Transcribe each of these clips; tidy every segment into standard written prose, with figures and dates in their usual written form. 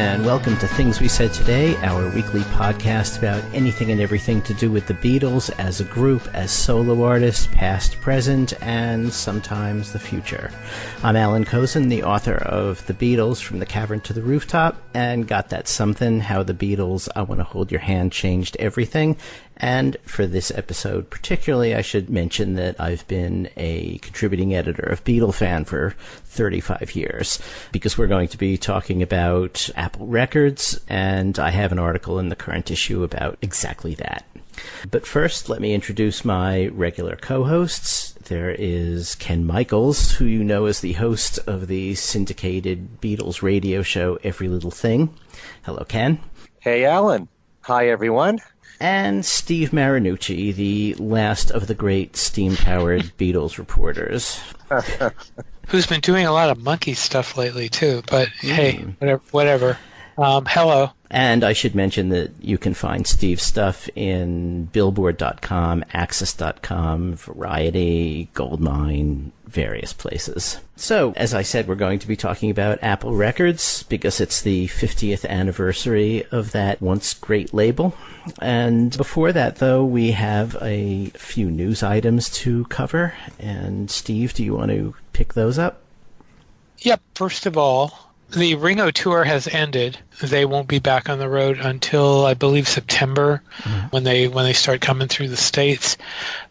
and welcome to Things We Said Today, our weekly podcast about anything and everything to do with the Beatles as a group, as solo artists, past, present, and sometimes the future. I'm Alan Kozin, the author of The Beatles, From the Cavern to the Rooftop, and Got That Something, How the Beatles, I Want to Hold Your Hand, Changed Everything. And for this episode particularly, I should mention that I've been a contributing editor of Beatlefan for 35 years, because we're going to be talking about Apple Records, and I have an article in the current issue about exactly that. But first, let me introduce my regular co-hosts. There is Ken Michaels, who you know as the host of the syndicated Beatles radio show Every Little Thing. Hello, Ken. Hey, Alan. Hi, everyone. And Steve Marinucci, the last of the great steam-powered Beatles reporters. Who's been doing a lot of monkey stuff lately, too. But hey, whatever. Hello. And I should mention that you can find Steve's stuff in Billboard.com, Axis.com, Variety, Goldmine, various places. So, as I said, we're going to be talking about Apple Records because it's the 50th anniversary of that once great label. And before that, though, we have a few news items to cover. And Steve, do you want to pick those up? Yep. First of all, the Ringo tour has ended. They won't be back on the road until, I believe, September, when they start coming through the States.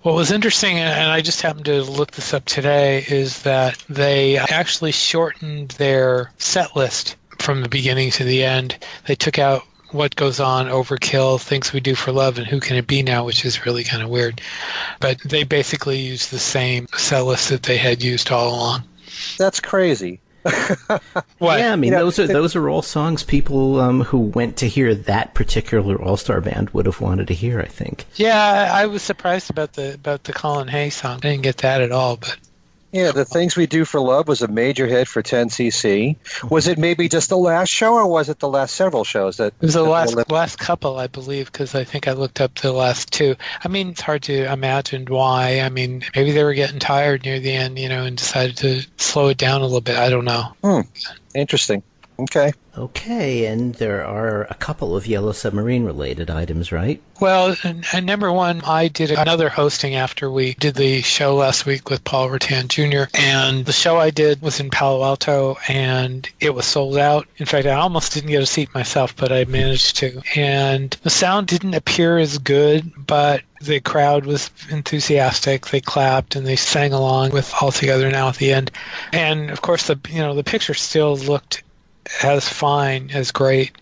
What was interesting, and I just happened to look this up today, is that they actually shortened their set list from the beginning to the end. They took out What Goes On, Overkill, Things We Do for Love, and Who Can It Be Now, which is really kind of weird. But they basically used the same set list that they had used all along. That's crazy. What? Yeah, I mean, those are all songs people who went to hear that particular All-Star Band would have wanted to hear, I think. Yeah, I was surprised about the Colin Hay song. I didn't get that at all, but yeah, The Things We Do for Love was a major hit for 10cc. Was it maybe just the last show, or was it the last several shows? It was the last couple, I believe, because I think I looked up the last two. I mean, it's hard to imagine why. I mean, maybe they were getting tired near the end, and decided to slow it down a little bit. I don't know. Interesting. Okay, and there are a couple of Yellow Submarine-related items, right? Well, and number one, I did another hosting after we did the show last week with Paul Rutan Jr., and the show I did was in Palo Alto, and it was sold out. In fact, I almost didn't get a seat myself, but I managed to. And the sound didn't appear as good, but the crowd was enthusiastic. They clapped and they sang along with All Together Now at the end. And, of course, the picture still looked as fine, as great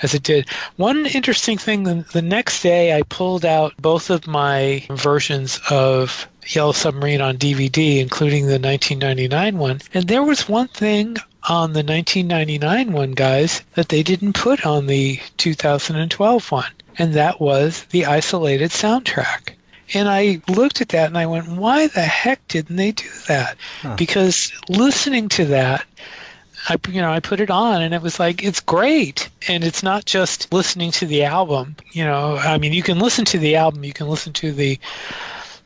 as it did. One interesting thing, the next day I pulled out both of my versions of Yellow Submarine on DVD, including the 1999 one, and there was one thing on the 1999 one, guys, that they didn't put on the 2012 one, and that was the isolated soundtrack. And I looked at that and I went, why the heck didn't they do that? Because listening to that, I put it on and it was like, it's great. And it's not just listening to the album. I mean, you can listen to the album, you can listen to the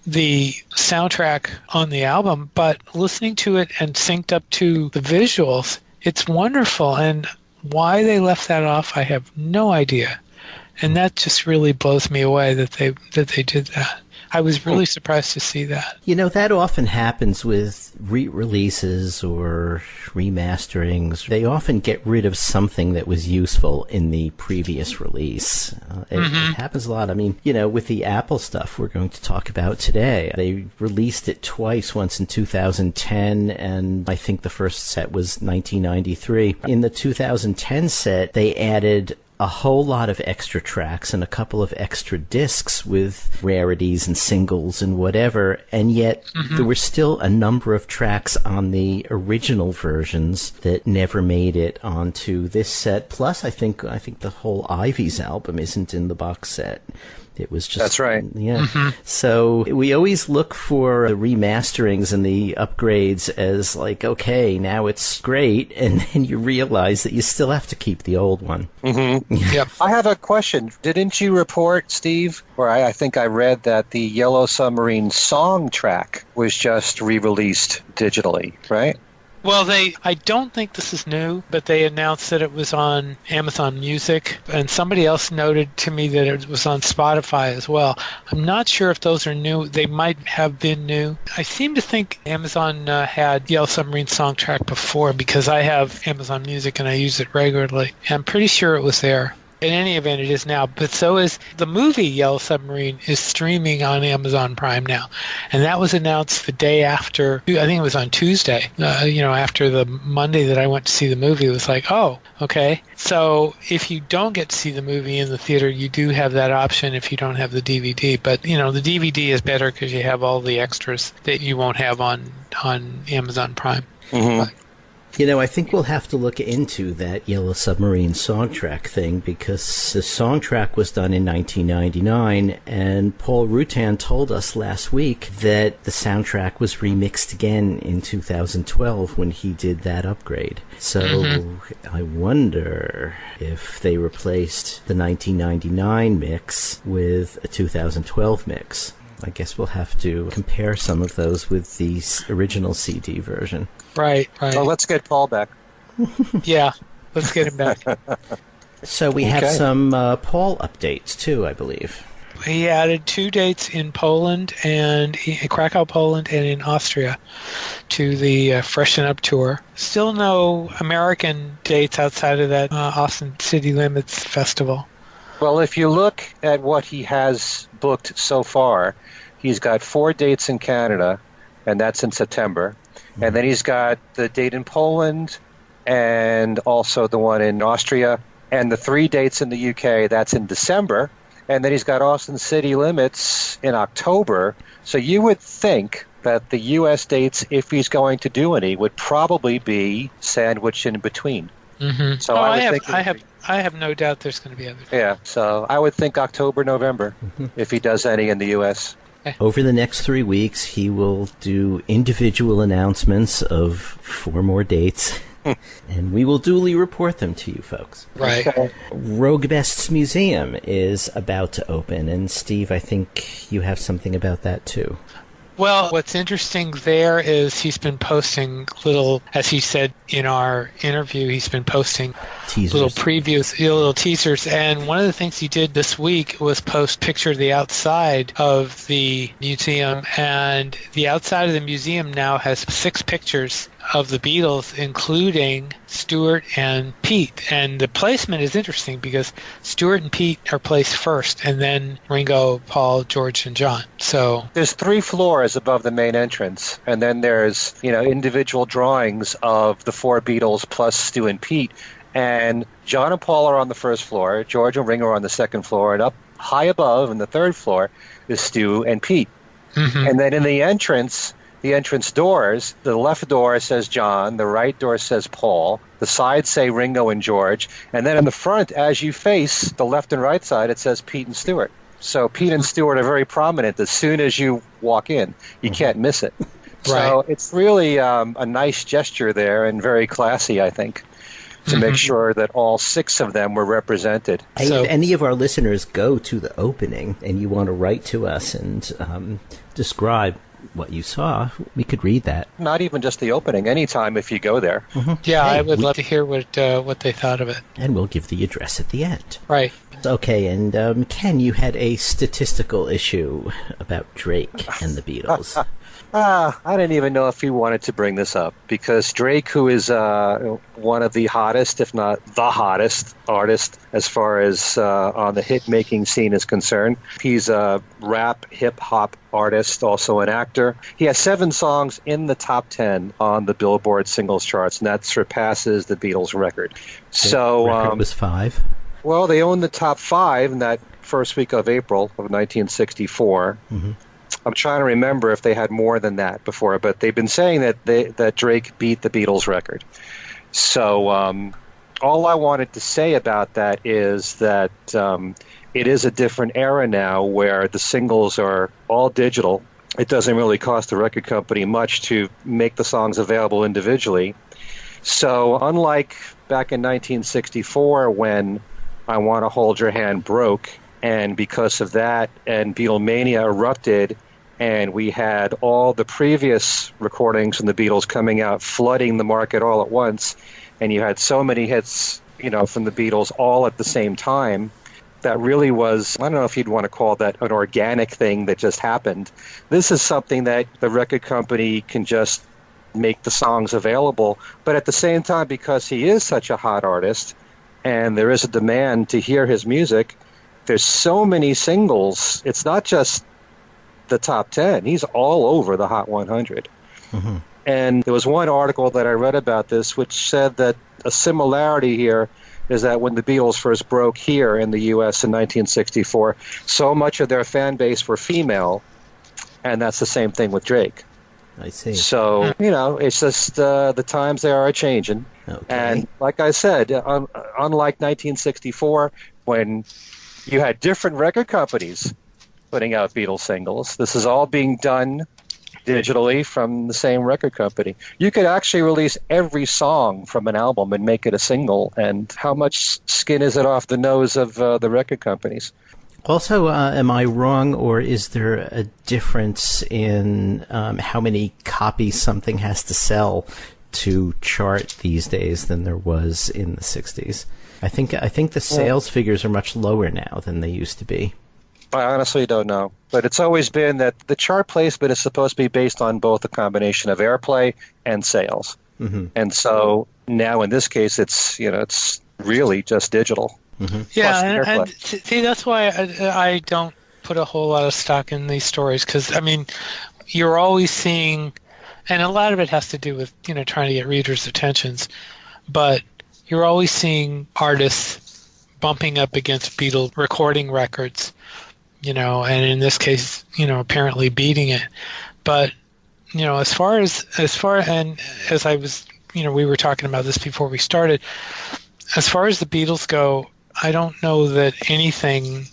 soundtrack on the album, but listening to it and synced up to the visuals, it's wonderful. And why they left that off, I have no idea. And that just really blows me away that they did that. I was really surprised to see that. That often happens with re-releases or remasterings. They often get rid of something that was useful in the previous release. It happens a lot. I mean, with the Apple stuff we're going to talk about today, they released it twice, once in 2010, and I think the first set was 1993. In the 2010 set, they added a whole lot of extra tracks and a couple of extra discs with rarities and singles and whatever, and yet there were still a number of tracks on the original versions that never made it onto this set. Plus, I think the whole Ivy's album isn't in the box set. It was just... That's right. Yeah. So we always look for the remasterings and the upgrades as like, okay, now it's great, and then you realize that you still have to keep the old one. Yep. I have a question. Didn't you report, Steve, or I think I read that the Yellow Submarine song track was just re-released digitally, right? Well, I don't think this is new, but they announced that it was on Amazon Music, and somebody else noted to me that it was on Spotify as well. I'm not sure if those are new. They might have been new. I seem to think Amazon had Yellow Submarine Songtrack before because I have Amazon Music and I use it regularly. I'm pretty sure it was there. In any event, it is now. But so is the movie Yellow Submarine is streaming on Amazon Prime now. And that was announced the day after, I think it was on Tuesday, after the Monday that I went to see the movie. It was like, oh, okay. So if you don't get to see the movie in the theater, you do have that option if you don't have the DVD. But, the DVD is better because you have all the extras that you won't have on Amazon Prime. Mm-hmm. I think we'll have to look into that Yellow Submarine Songtrack thing because the Songtrack was done in 1999, and Paul Rutan told us last week that the soundtrack was remixed again in 2012 when he did that upgrade. So I wonder if they replaced the 1999 mix with a 2012 mix. I guess we'll have to compare some of those with the original CD version. Right. Well, let's get Paul back. Yeah, let's get him back. So we have some Paul updates, too, I believe. He added 2 dates in Poland and in Krakow, Poland, and in Austria to the Freshen Up tour. Still no American dates outside of that Austin City Limits Festival. Well, if you look at what he has booked so far, he's got 4 dates in Canada, and that's in September. And then he's got the date in Poland and also the one in Austria. And the 3 dates in the UK, that's in December. And then he's got Austin City Limits in October. So you would think that the U.S. dates, if he's going to do any, would probably be sandwiched in between. Mm-hmm. So I have no doubt there's going to be others. Yeah, so I would think October, November, if he does any in the U.S. Over the next 3 weeks, he will do individual announcements of 4 more dates, and we will duly report them to you folks. Right. Okay. Rogue Best's Museum is about to open, and Steve, I think you have something about that too. Well, what's interesting there is he's been posting little, as he said in our interview, he's been posting teasers. Little previews, little teasers. And one of the things he did this week was post picture of the outside of the museum. And the outside of the museum now has 6 pictures of the Beatles, including Stuart and Pete. And the placement is interesting because Stuart and Pete are placed first, and then Ringo, Paul, George, and John. So there's 3 floors above the main entrance, and then there's individual drawings of the 4 Beatles plus Stu and Pete. And John and Paul are on the first floor, George and Ringo are on the second floor, and up high above in the 3rd floor is Stu and Pete. Mm-hmm. And then in the entrance doors, the left door says John, the right door says Paul, the sides say Ringo and George, and then in the front, as you face the left and right side, it says Pete and Stuart. So Pete and Stuart are very prominent as soon as you walk in. You can't miss it. So it's really a nice gesture there and very classy, I think, to make sure that all 6 of them were represented. Hey, if any of our listeners go to the opening and you want to write to us and describe what you saw, we could read that. Not even just the opening, anytime if you go there. Mm-hmm. Yeah, I would love to hear what they thought of it. And we'll give the address at the end. Right. Okay, and Ken, you had a statistical issue about Drake and the Beatles. I didn't even know if he wanted to bring this up, because Drake, who is one of the hottest, if not the hottest artist as far as on the hit-making scene is concerned. He's a rap, hip-hop artist, also an actor. He has 7 songs in the top 10 on the Billboard singles charts, and that surpasses the Beatles record. The record was 5? Well, they own the top 5 in that first week of April of 1964. Mm-hmm. I'm trying to remember if they had more than that before, but they've been saying that Drake beat the Beatles record. So all I wanted to say about that is that it is a different era now where the singles are all digital. It doesn't really cost the record company much to make the songs available individually. So unlike back in 1964 when I Want to Hold Your Hand broke, and because of that, and Beatlemania erupted and we had all the previous recordings from the Beatles coming out, flooding the market all at once, and you had so many hits, from the Beatles all at the same time, that really was, I don't know if you'd want to call that an organic thing that just happened. This is something that the record company can just make the songs available, but at the same time, because he is such a hot artist, and there is a demand to hear his music, there's so many singles. It's not just the top 10. He's all over the Hot 100. Mm-hmm. And there was one article that I read about this which said that a similarity here is that when the Beatles first broke here in the U.S. in 1964, so much of their fan base were female, and that's the same thing with Drake. I see. So, it's just the times they are changing. Okay. And like I said, unlike 1964, when you had different record companies putting out Beatles singles, this is all being done digitally from the same record company. You could actually release every song from an album and make it a single, and how much skin is it off the nose of the record companies? Also, am I wrong, or is there a difference in how many copies something has to sell to chart these days than there was in the 60s? I think the sales figures are much lower now than they used to be. I honestly don't know. But it's always been that the chart placement is supposed to be based on both a combination of airplay and sales. Mm-hmm. And so now in this case, it's really just digital. Mm-hmm. Yeah, and see, that's why I don't put a whole lot of stock in these stories, because, you're always seeing, and a lot of it has to do with, trying to get readers' attentions, but you're always seeing artists bumping up against Beatle recording records, and in this case, apparently beating it. But, as far and as I was, we were talking about this before we started, as far as the Beatles go, I don't know that anything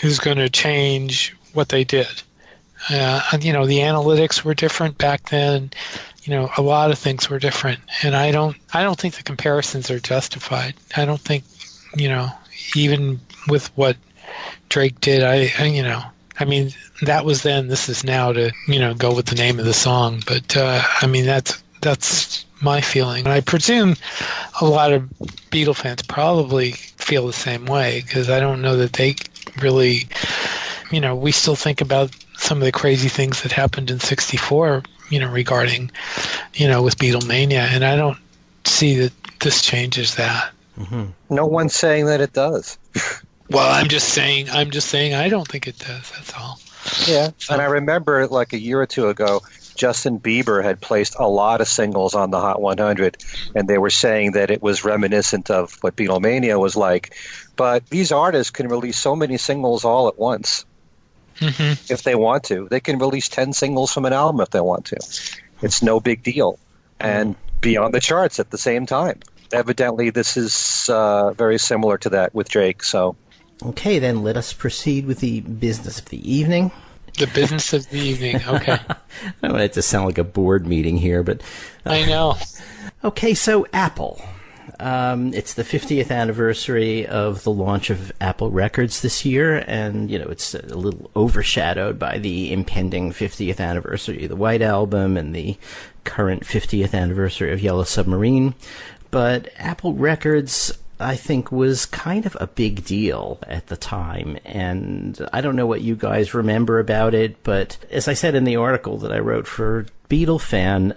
is going to change what they did. The analytics were different back then. A lot of things were different, and I don't think the comparisons are justified. I don't think, even with what Drake did, that was then, this is now, to, go with the name of the song. But, that's my feeling. And I presume a lot of Beatle fans probably feel the same way, because I don't know that they really, we still think about some of the crazy things that happened in 64, regarding, with Beatlemania, and I don't see that this changes that. Mm-hmm. No one's saying that it does. Well, I'm just saying I don't think it does, that's all. Yeah, so. And I remember like a year or two ago, Justin Bieber had placed a lot of singles on the Hot 100, and they were saying that it was reminiscent of what Beatlemania was like. But these artists can release so many singles all at once, mm-hmm. if they want to. They can release 10 singles from an album if they want to. It's no big deal. And be on the charts at the same time. Evidently, this is very similar to that with Drake. So, okay, then let us proceed with the business of the evening. The business of the evening, okay. I don't want it to sound like a board meeting here, but... I know. Okay, so Apple. It's the 50th anniversary of the launch of Apple Records this year, and, it's a little overshadowed by the impending 50th anniversary of the White Album and the current 50th anniversary of Yellow Submarine. But Apple Records, I think, was kind of a big deal at the time, and I don't know what you guys remember about it, but as I said in the article that I wrote for Beatle Fan,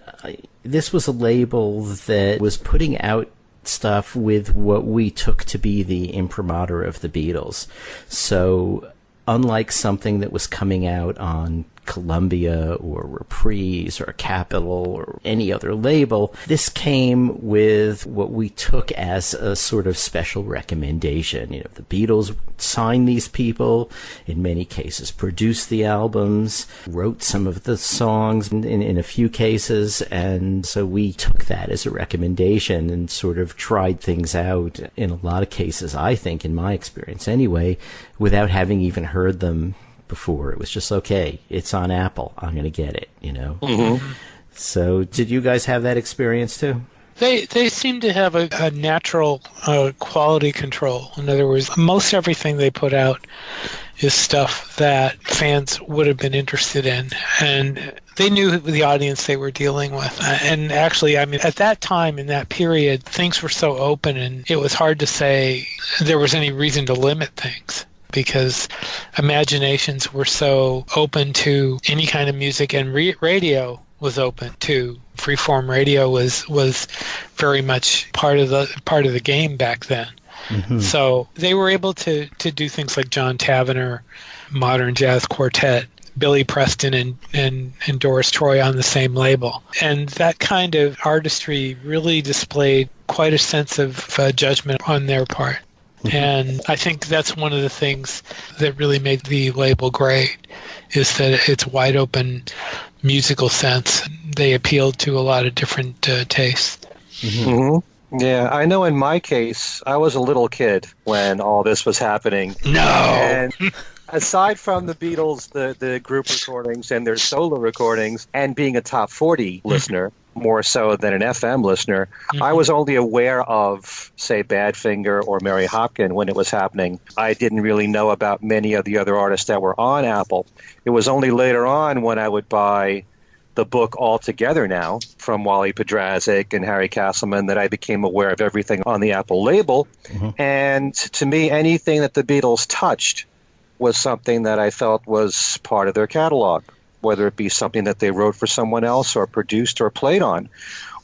this was a label that was putting out stuff with what we took to be the imprimatur of the Beatles. So unlike something that was coming out on Columbia or Reprise or Capitol or any other label, this came with what we took as a sort of special recommendation. The Beatles signed these people, in many cases produced the albums, wrote some of the songs in a few cases, and so we took that as a recommendation and sort of tried things out in a lot of cases, I think, in my experience anyway, without having even heard them before. It was just, okay, it's on Apple, I'm going to get it, Mm-hmm. So did you guys have that experience too? They seem to have a natural quality control. In other words, most everything they put out is stuff that fans would have been interested in. And they knew the audience they were dealing with. And actually, I mean, at that time, in that period, things were so open, and it was hard to say there was any reason to limit things, because imaginations were so open to any kind of music, and radio was open too. Freeform radio was very much part of the game back then. Mm-hmm. So they were able to do things like John Tavener, Modern Jazz Quartet, Billy Preston and Doris Troy on the same label. And that kind of artistry really displayed quite a sense of judgment on their part. Mm-hmm. And I think that's one of the things that really made the label great, is that it's wide open musical sense. They appealed to a lot of different tastes. Mm-hmm. Mm-hmm. Yeah, I know in my case, I was a little kid when all this was happening. No! And aside from the Beatles, the group recordings and their solo recordings, and being a top 40 listener, more so than an FM listener, I was only aware of, say, Badfinger or Mary Hopkin when it was happening. I didn't really know about many of the other artists that were on Apple. It was only later on when I would buy the book All Together Now from Wally Podrazik and Harry Castleman that I became aware of everything on the Apple label. Mm-hmm. And to me, anything that the Beatles touched was something that I felt was part of their catalog, whether it be something that they wrote for someone else or produced or played on.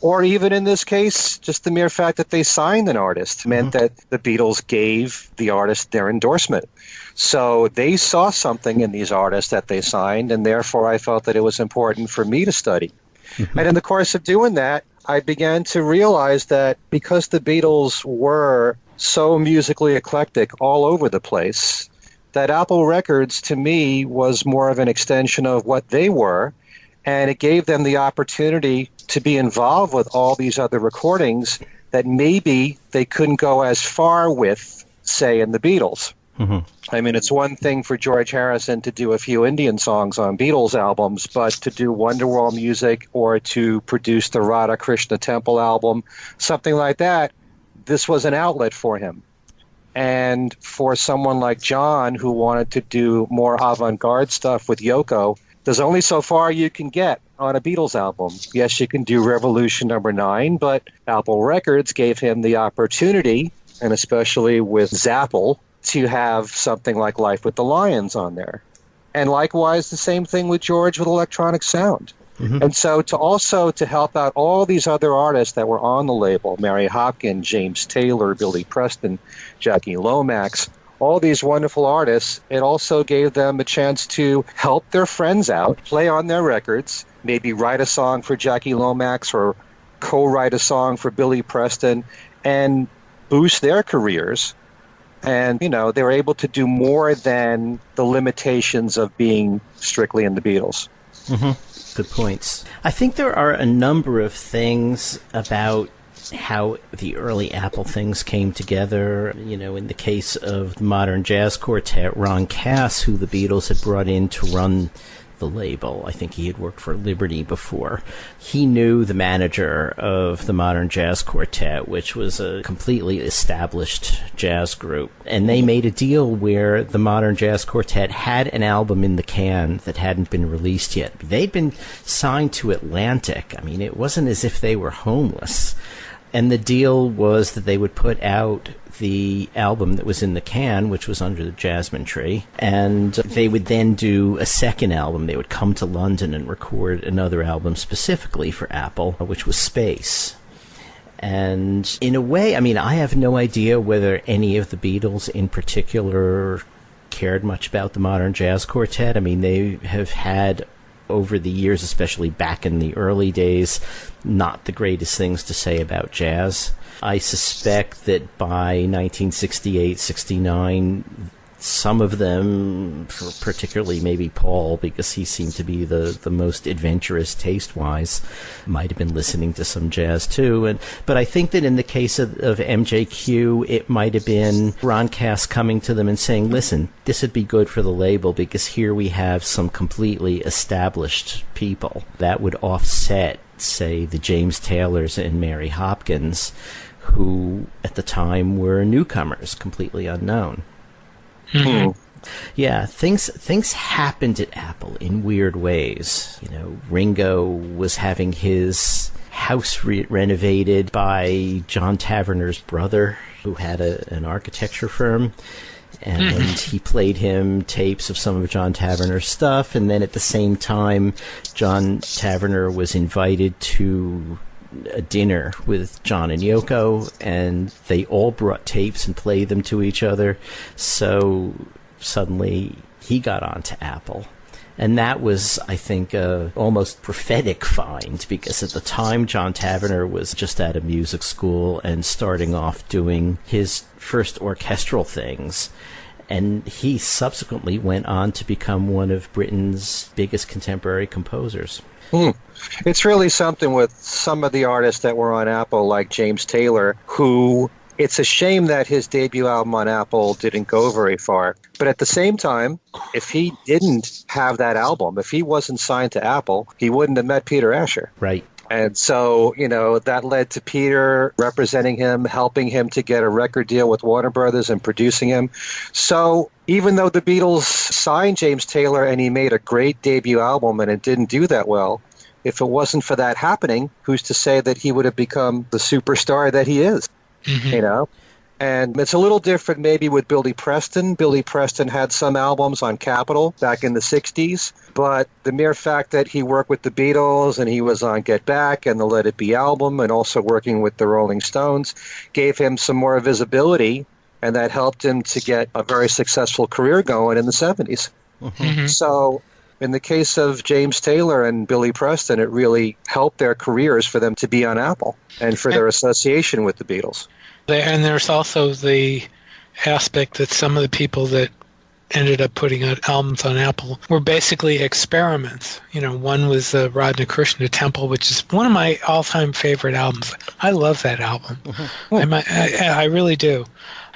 Or even in this case, just the mere fact that they signed an artist meant that the Beatles gave the artist their endorsement. So they saw something in these artists that they signed, and therefore I felt that it was important for me to study. Mm-hmm. And in the course of doing that, I began to realize that because the Beatles were so musically eclectic all over the place, that Apple Records, to me, was more of an extension of what they were, and it gave them the opportunity to be involved with all these other recordings that maybe they couldn't go as far with, say, in the Beatles. Mm-hmm. I mean, it's one thing for George Harrison to do a few Indian songs on Beatles albums, but to do Wonderwall music or to produce the Radha Krishna Temple album, something like that, this was an outlet for him. And for someone like John, who wanted to do more avant-garde stuff with Yoko, there's only so far you can get on a Beatles album. Yes, you can do Revolution number 9, but Apple Records gave him the opportunity, and especially with Zapple, to have something like Life with the Lions on there. And likewise, the same thing with George with Electronic Sound. Mm-hmm. And so to help out all these other artists that were on the label, Mary Hopkin, James Taylor, Billy Preston, Jackie Lomax, all these wonderful artists, it also gave them a chance to help their friends out, play on their records, maybe write a song for Jackie Lomax or co-write a song for Billy Preston, and boost their careers. And, you know, they were able to do more than the limitations of being strictly in the Beatles. Mm-hmm. Good points. I think there are a number of things about how the early Apple things came together. You know, in the case of the Modern Jazz Quartet, Ron Cass, who the Beatles had brought in to run the label. I think he had worked for Liberty before. He knew the manager of the Modern Jazz Quartet, which was a completely established jazz group. And they made a deal where the Modern Jazz Quartet had an album in the can that hadn't been released yet. They'd been signed to Atlantic. I mean, it wasn't as if they were homeless. And the deal was that they would put out the album that was in the can, which was Under the Jasmine Tree, and they would then do a second album. They would come to London and record another album specifically for Apple, which was Space. And in a way, I mean, I have no idea whether any of the Beatles in particular cared much about the Modern Jazz Quartet. I mean, they have had, over the years, especially back in the early days, not the greatest things to say about jazz. I suspect that by 1968-69, some of them, particularly maybe Paul, because he seemed to be the most adventurous taste-wise, might have been listening to some jazz too. But I think that in the case of MJQ, it might have been Ron Cass coming to them and saying, listen, this would be good for the label because here we have some completely established people that would offset, say, the James Taylors and Mary Hopkins, who at the time were newcomers, completely unknown. Mm-hmm. Yeah, things happened at Apple in weird ways. You know, Ringo was having his house renovated by John Taverner's brother, who had an architecture firm. And he played him tapes of some of John Taverner's stuff. And then at the same time, John Taverner was invited to a dinner with John and Yoko, and they all brought tapes and played them to each other. So suddenly he got onto Apple. And that was, I think, a almost prophetic find, because at the time John Taverner was just out of music school and starting off doing his first orchestral things. And he subsequently went on to become one of Britain's biggest contemporary composers. It's really something with some of the artists that were on Apple, like James Taylor, who it's a shame that his debut album on Apple didn't go very far. But at the same time, if he didn't have that album, if he wasn't signed to Apple, he wouldn't have met Peter Asher. Right. And so, you know, that led to Peter representing him, helping him to get a record deal with Warner Brothers and producing him. So even though the Beatles signed James Taylor and he made a great debut album and it didn't do that well, if it wasn't for that happening, who's to say that he would have become the superstar that he is? You know? And it's a little different maybe with Billy Preston. Billy Preston had some albums on Capitol back in the 60s, but the mere fact that he worked with the Beatles and he was on Get Back and the Let It Be album and also working with the Rolling Stones gave him some more visibility, and that helped him to get a very successful career going in the 70s. So in the case of James Taylor and Billy Preston, it really helped their careers for them to be on Apple and for their association with the Beatles. And there's also the aspect that some of the people that ended up putting out albums on Apple were basically experiments. You know, one was Radha Krishna Temple, which is one of my all-time favorite albums. I love that album. I really do.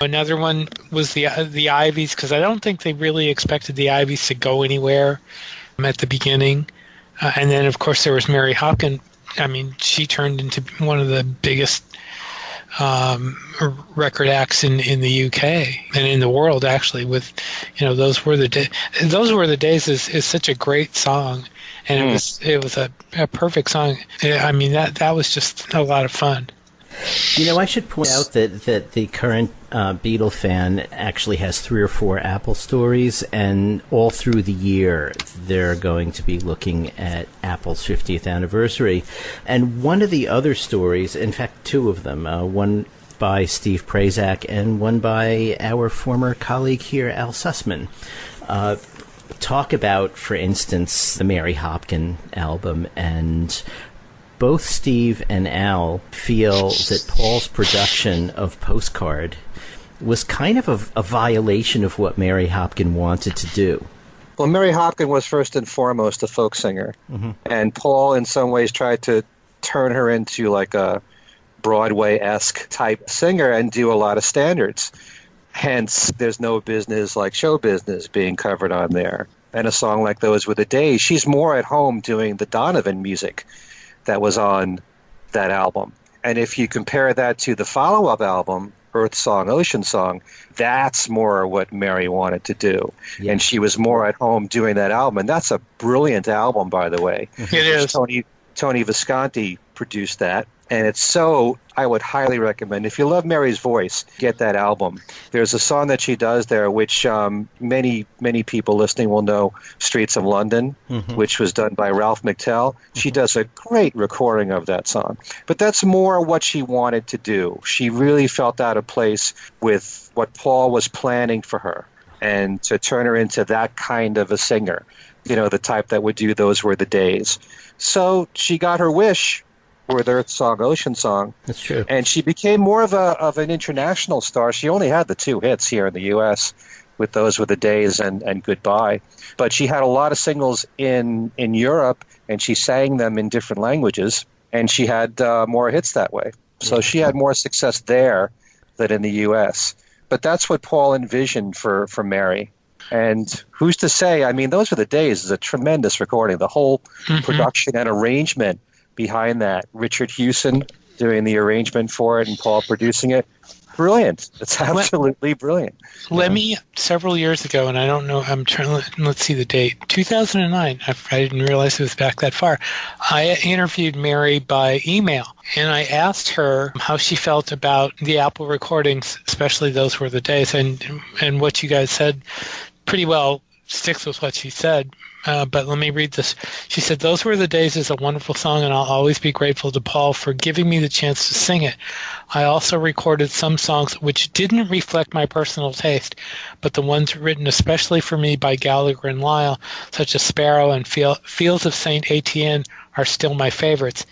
Another one was the Ivies, because I don't think they really expected the Ivies to go anywhere at the beginning. And then, of course, there was Mary Hopkin. I mean, she turned into one of the biggest record acts in the UK and in the world, actually. With, you know, those were the days is such a great song, and it was a perfect song. I mean, that was just a lot of fun. You know, I should point out that the current Beatle fan actually has 3 or 4 Apple stories, and all through the year they're going to be looking at Apple's 50th anniversary. And one of the other stories, in fact 2 of them, one by Steve Prazak and one by our former colleague here, Al Sussman, talk about, for instance, the Mary Hopkin album. And both Steve and Al feel that Paul's production of Postcard was kind of a violation of what Mary Hopkin wanted to do. Well, Mary Hopkin was first and foremost a folk singer, and Paul in some ways tried to turn her into like a Broadway-esque type singer and do a lot of standards. Hence, There's No Business Like Show Business being covered on there. And a song like Those Were the Days. She's more at home doing the Donovan music that was on that album. And if you compare that to the follow-up album, Earth Song, Ocean Song, that's more what Mary wanted to do. Yeah. And she was more at home doing that album. And that's a brilliant album, by the way. It is. Tony Visconti produced that. And it's so, I would highly recommend, if you love Mary's voice, get that album. There's a song that she does there, which many people listening will know, Streets of London, which was done by Ralph McTell. She does a great recording of that song. But that's more what she wanted to do. She really felt out of place with what Paul was planning for her, and to turn her into that kind of a singer, you know, the type that would do Those Were the Days. So she got her wish with Earth Song, Ocean Song. That's true. And she became more of an international star. She only had the 2 hits here in the U.S. with Those Were the Days and Goodbye. But she had a lot of singles in Europe, and she sang them in different languages, and she had more hits that way. So she had more success there than in the U.S. But that's what Paul envisioned for Mary. And who's to say? I mean, Those Were the Days is a tremendous recording. The whole production and arrangement behind that. Richard Hewson doing the arrangement for it and Paul producing it. brilliant. It's absolutely brilliant. Lemmy, several years ago, and I don't know, let's see the date, 2009. I didn't realize it was back that far. I interviewed Mary by email, and I asked her how she felt about the Apple recordings, especially Those Were the Days, and what you guys said pretty well sticks with what she said. But let me read this. She said, "Those Were the Days" is a wonderful song, and I'll always be grateful to Paul for giving me the chance to sing it. I also recorded some songs which didn't reflect my personal taste, but the ones written especially for me by Gallagher and Lyle, such as Sparrow and Fields of St. Etienne, are still my favorites.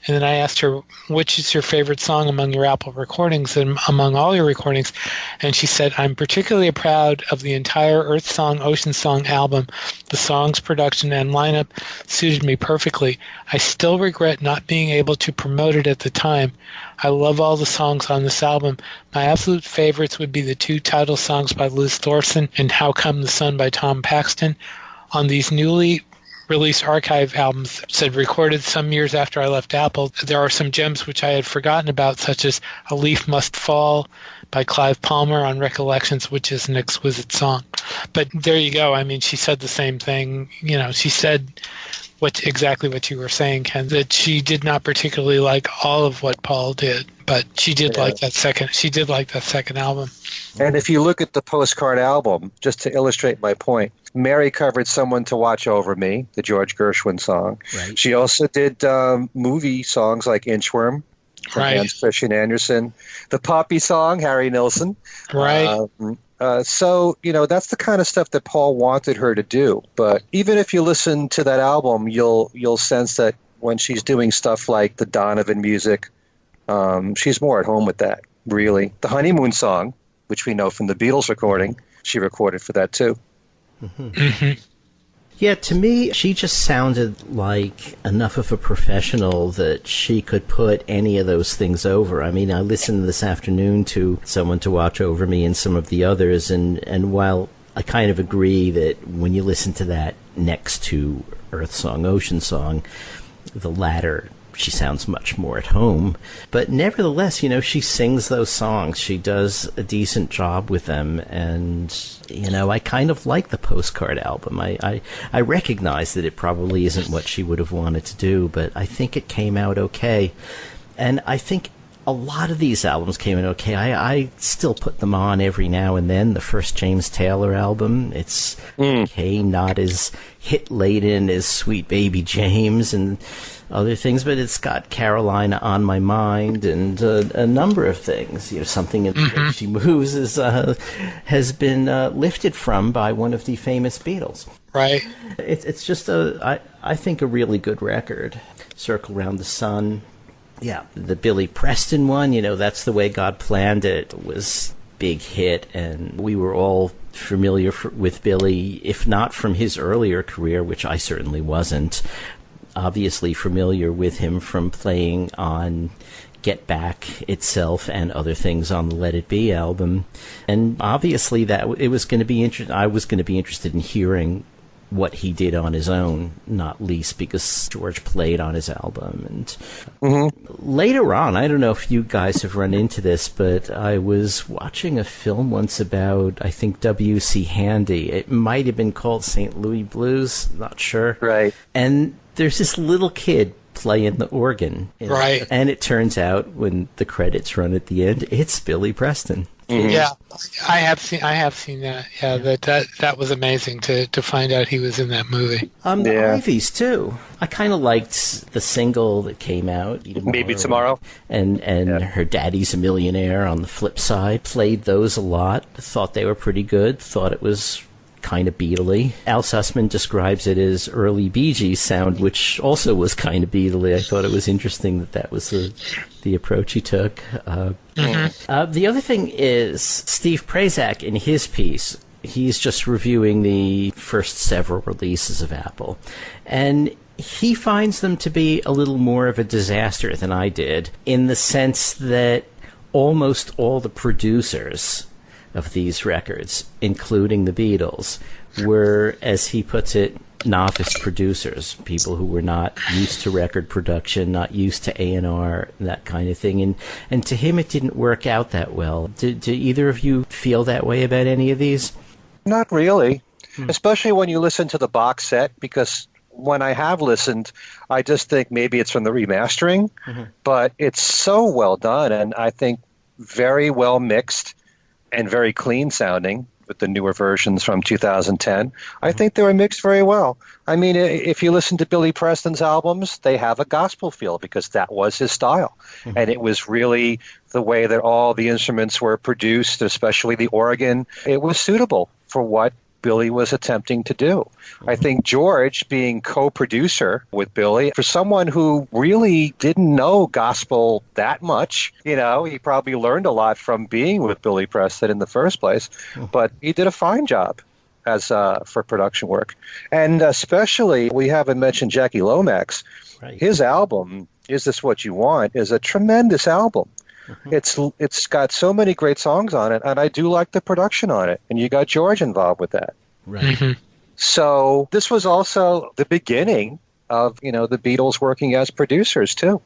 And then I asked her, which is your favorite song among your Apple recordings and among all your recordings? And she said, I'm particularly proud of the entire Earth Song, Ocean Song album. The songs, production, and lineup suited me perfectly. I still regret not being able to promote it at the time. I love all the songs on this album. My absolute favorites would be the two title songs by Liz Thorson and How Come the Sun by Tom Paxton. On these newly released archive albums, said recorded some years after I left Apple, there are some gems which I had forgotten about, such as A Leaf Must Fall by Clive Palmer on Recollections, which is an exquisite song. But there you go. I mean, she said the same thing. You know, she said exactly what you were saying, Ken, that she did not particularly like all of what Paul did, but she did like that second album. And if you look at the Postcard album, just to illustrate my point, Mary covered Someone to Watch Over Me, the George Gershwin song. Right. She also did movie songs like Inchworm from Hans Christian Andersen, the Poppy song, Harry Nilsson. Right. So, you know, that's the kind of stuff that Paul wanted her to do. But even if you listen to that album, you'll sense that when she's doing stuff like the Donovan music, she's more at home with that, really. The Honeymoon song, which we know from the Beatles recording, she recorded for that too. Mm-hmm. Mm-hmm. Yeah, to me, she just sounded like enough of a professional that she could put any of those things over. I mean, I listened this afternoon to Someone to Watch Over Me and some of the others, and while I kind of agree that when you listen to that next to Earth Song, Ocean Song, the latter, she sounds much more at home. But nevertheless, you know, she sings those songs. She does a decent job with them. And, you know, I kind of like the Postcard album. I recognize that it probably isn't what she would have wanted to do, but I think it came out okay. And I think a lot of these albums came out okay. I still put them on every now and then. The first James Taylor album, it's okay, not as hit-laden as Sweet Baby James and other things, but it's got Carolina on My Mind and a number of things. You know, Something in the Way She Moves has been lifted from by one of the famous Beatles. Right. It's just I think a really good record. Circle Round the Sun. Yeah, the Billy Preston one, you know, That's the Way God Planned It, was big hit, and we were all familiar with Billy, if not from his earlier career, which I certainly wasn't. Obviously familiar with him from playing on Get Back itself and other things on the Let It Be album, and obviously that it was going to be I was going to be interested in hearing what he did on his own, not least because George played on his album. And later on, I don't know if you guys have run into this, but I was watching a film once about, I think, W.C. Handy. It might have been called St. Louis Blues, not sure. Right. And there's this little kid playing the organ. Right. And it turns out, when the credits run at the end, it's Billy Preston. Mm-hmm. Yeah, I have seen that. Yeah, that was amazing to find out he was in that movie. The Ivies too. I kind of liked the single that came out, Maybe Tomorrow, and Her Daddy's a Millionaire on the flip side. Played those a lot. Thought they were pretty good. Thought it was kind of Beatley. Al Sussman describes it as early Bee Gees sound, which also was kind of Beatley. I thought it was interesting that was the approach he took. The other thing is Steve Prazak, in his piece, he's just reviewing the first several releases of Apple, and he finds them to be a little more of a disaster than I did, in the sense that almost all the producers of these records, including the Beatles, were, as he puts it, novice producers, people who were not used to record production, not used to A&R, that kind of thing. And to him, it didn't work out that well. Do either of you feel that way about any of these? Not really, especially when you listen to the box set, because when I have listened, I just think maybe it's from the remastering, but it's so well done, and I think very well mixed and very clean sounding with the newer versions from 2010. I think they were mixed very well. I mean, if you listen to Billy Preston's albums, they have a gospel feel because that was his style. And it was really the way that all the instruments were produced, especially the organ. It was suitable for what Billy was attempting to do. I think George, being co-producer with Billy, for someone who really didn't know gospel that much, he probably learned a lot from being with Billy Preston in the first place, but he did a fine job as for production work. And especially, we haven't mentioned Jackie Lomax. Right. His album, Is This What You Want, is a tremendous album. It's got so many great songs on it, and I do like the production on it. And you got George involved with that. Right. So this was also the beginning of, the Beatles working as producers too.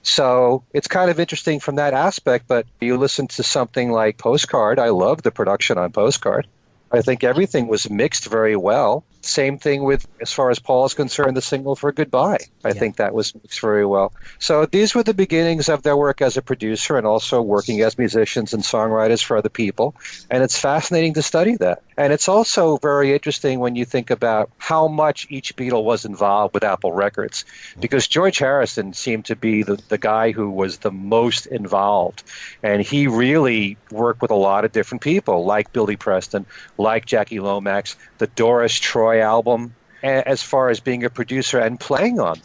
So it's kind of interesting from that aspect, but you listen to something like Postcard. I love the production on Postcard. I think everything was mixed very well. Same thing with, as far as Paul is concerned, the single for Goodbye. I think that was mixed very well. So these were the beginnings of their work as a producer and also working as musicians and songwriters for other people. And it's fascinating to study that. And it's also very interesting when you think about how much each Beatle was involved with Apple Records, because George Harrison seemed to be the guy who was the most involved. And he really worked with a lot of different people, like Billy Preston, like Jackie Lomax, the Doris Troy album, as far as being a producer and playing on.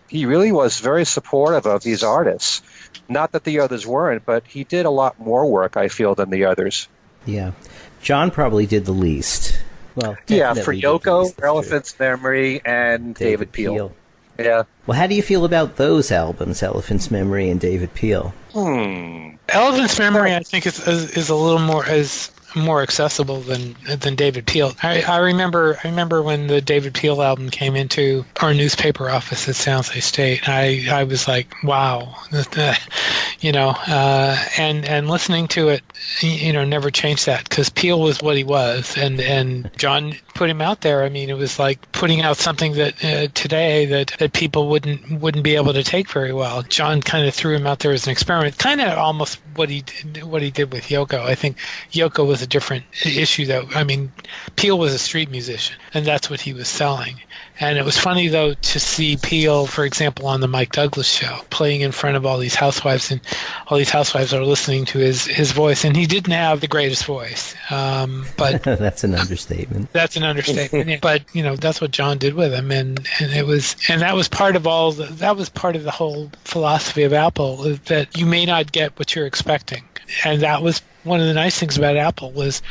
He really was very supportive of these artists. Not that the others weren't, but he did a lot more work, I feel, than the others. Yeah. John probably did the least. Well, for Yoko, Elephant's Memory, and David Peel. Yeah. Well, how do you feel about those albums, Elephant's Memory and David Peel? Elephant's Memory, I think, is a little more accessible than David Peel. I remember when the David Peel album came into our newspaper office at San Jose State. I was like, wow, and listening to it, never changed that, because Peel was what he was, and John put him out there. I mean, it was like putting out something that today that people wouldn't be able to take very well. John kind of threw him out there as an experiment, kind of almost what he did with Yoko. I think Yoko was a different issue, though. I mean, Peel was a street musician, and that's what he was selling. And it was funny, though, to see Peel, for example, on the Mike Douglas show, playing in front of all these housewives, and all these housewives are listening to his voice, and he didn't have the greatest voice. But that's an understatement. That's an understatement. But that's what John did with him, and that was part of the whole philosophy of Apple, that you may not get what you're expecting, and that was one of the nice things about Apple, was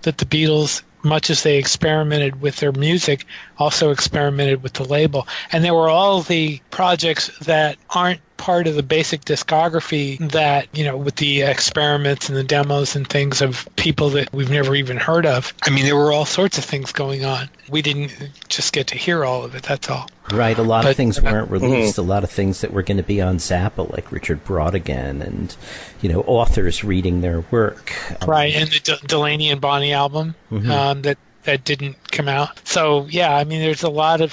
that the Beatles, much as they experimented with their music, also experimented with the label. And there were all the projects that aren't part of the basic discography that, with the experiments and the demos and things of people that we've never even heard of. I mean, there were all sorts of things going on. We didn't just get to hear all of it, that's all. Right, a lot of things weren't released, a lot of things that were going to be on Zappa, like Richard Brautigan, and, authors reading their work. Right, and the Delaney and Bonnie album that didn't come out. So, yeah, I mean, there's a lot of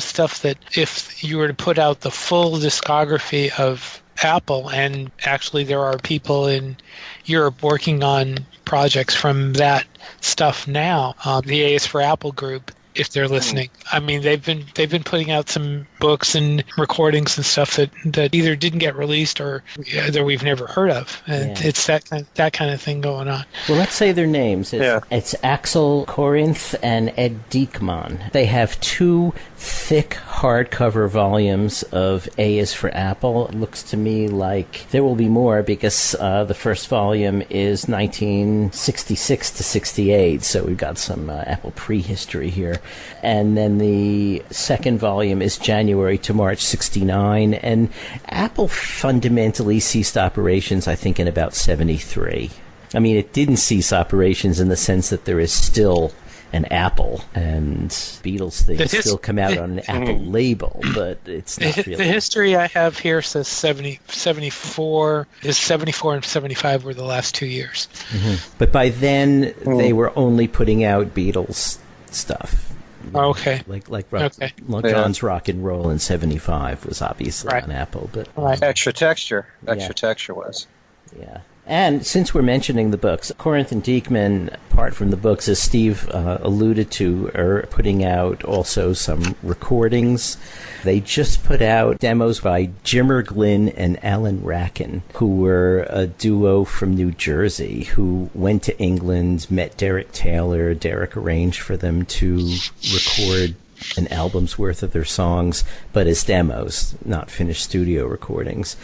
stuff that if you were to put out the full discography of Apple, and actually there are people in Europe working on projects from that stuff now, the A is for Apple group, if they're listening. I mean, they've been putting out some books and recordings and stuff that either didn't get released or that we've never heard of. And it's that kind of thing going on. Well, let's say their names. It's Axel Corinth and Ed Diekman. They have two thick hardcover volumes of A is for Apple. It looks to me like there will be more, because the first volume is 1966 to 68, so we've got some Apple prehistory here. And then the second volume is January to March 69, and Apple fundamentally ceased operations, I think, in about 73. I mean, it didn't cease operations in the sense that there is still an Apple, and Beatles things still come out on an Apple label, but it's not really. The history I have here says 74 is 74 and 75 were the last 2 years. But by then, they were only putting out Beatles stuff. Okay. Like John's Rock and Roll in 75 was obviously on Apple, but Extra Texture was. Yeah. And since we're mentioning the books, Corinth and Diekman, apart from the books, as Steve alluded to, are putting out also some recordings. They just put out demos by Jimmer Glynn and Alan Racken, who were a duo from New Jersey who went to England, met Derek Taylor. Derek arranged for them to record an album's worth of their songs, but as demos, not finished studio recordings.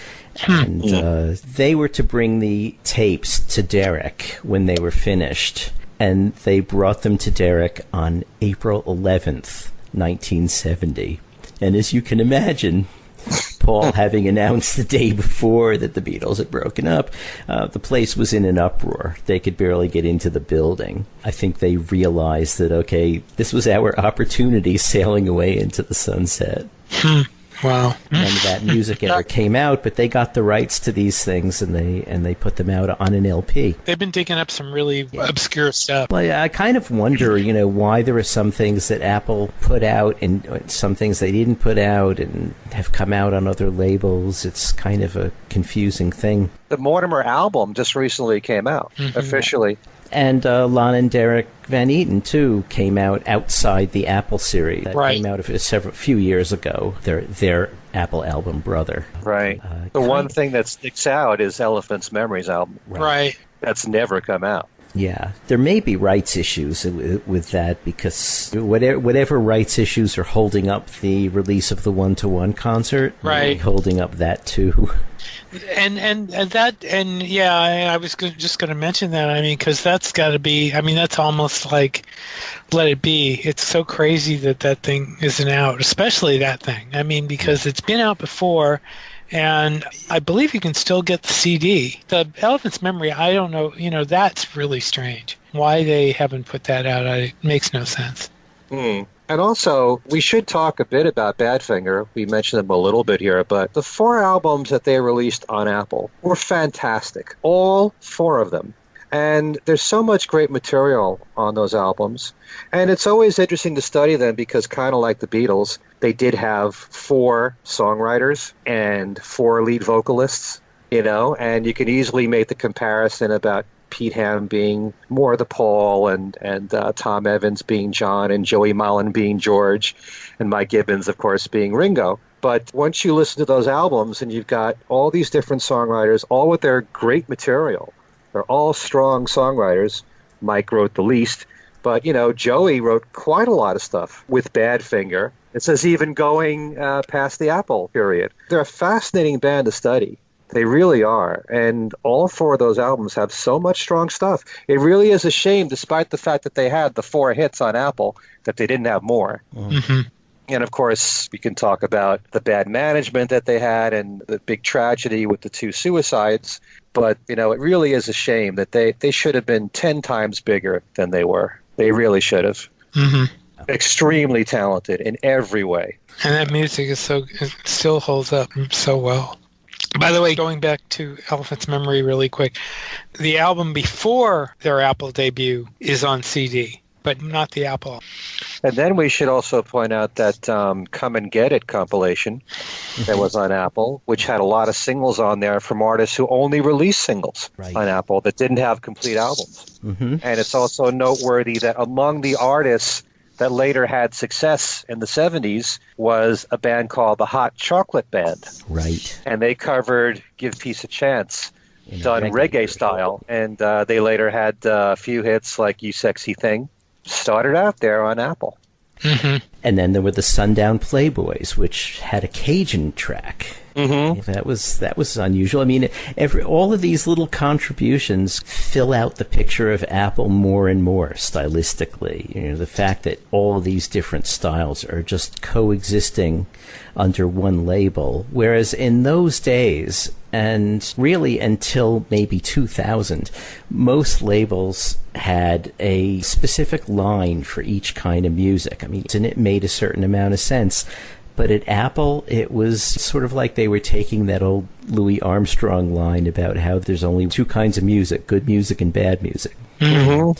And they were to bring the tapes to Derek when they were finished, and they brought them to Derek on April 11th, 1970. And as you can imagine, Paul having announced the day before that the Beatles had broken up, the place was in an uproar. They could barely get into the building. I think they realized that, okay, this was our opportunity sailing away into the sunset. Wow. None of that music ever came out, but they got the rights to these things, and they put them out on an LP. They've been digging up some really obscure stuff. Well, I kind of wonder, why there are some things that Apple put out and some things they didn't put out and have come out on other labels. It's kind of a confusing thing. The Mortimer album just recently came out, officially. And Lon and Derek Van Eaton, too, came out outside the Apple series. That came out a few years ago, their Apple album Brother. Right. The one thing that sticks out is Elephant's Memories album. Right. That's never come out. Yeah. There may be rights issues with that, because whatever rights issues are holding up the release of the one-to-one concert, holding up that, too. I was just going to mention that. I mean, because that's got to be. I mean, that's almost like Let It Be. It's so crazy that thing isn't out, especially that thing. I mean, because it's been out before, and I believe you can still get the CD. The Elephant's Memory, I don't know. That's really strange. Why they haven't put that out, it makes no sense. And also, we should talk a bit about Badfinger. We mentioned them a little bit here, but the 4 albums that they released on Apple were fantastic. All 4 of them. And there's so much great material on those albums. And it's always interesting to study them because, kind of like the Beatles, they did have 4 songwriters and 4 lead vocalists, and you can easily make the comparison about Pete Ham being more the Paul, and Tom Evans being John, and Joey Mullen being George, and Mike Gibbons, of course, being Ringo. But once you listen to those albums and you've got all these different songwriters, all with their great material, they're all strong songwriters. Mike wrote the least, but, Joey wrote quite a lot of stuff with Badfinger. It says even going past the Apple period. They're a fascinating band to study. They really are. And all 4 of those albums have so much strong stuff. It really is a shame, despite the fact that they had the 4 hits on Apple, that they didn't have more. And, of course, we can talk about the bad management that they had and the big tragedy with the 2 suicides. But, it really is a shame that they should have been 10 times bigger than they were. They really should have. Extremely talented in every way. And that music it still holds up so well. By the way, going back to Elephant's Memory really quick, the album before their Apple debut is on CD, but not the Apple. And then we should also point out that Come and Get It compilation that was on Apple, which had a lot of singles on there from artists who only released singles on Apple that didn't have complete albums. And it's also noteworthy that among the artists that later had success in the 70s was a band called the Hot Chocolate Band. Right. And they covered Give Peace a Chance, done reggae style. And they later had a few hits like You Sexy Thing. Started out there on Apple. And then there were the Sundown Playboys, which had a Cajun track. That was unusual. I mean, all of these little contributions fill out the picture of Apple more and more stylistically. The fact that all of these different styles are just coexisting under one label, whereas in those days, And really, until maybe 2000, most labels had a specific line for each kind of music. I mean, and it made a certain amount of sense. But at Apple, it was sort of like they were taking that old Louis Armstrong line about how there's only two kinds of music, good music and bad music. Mm-hmm.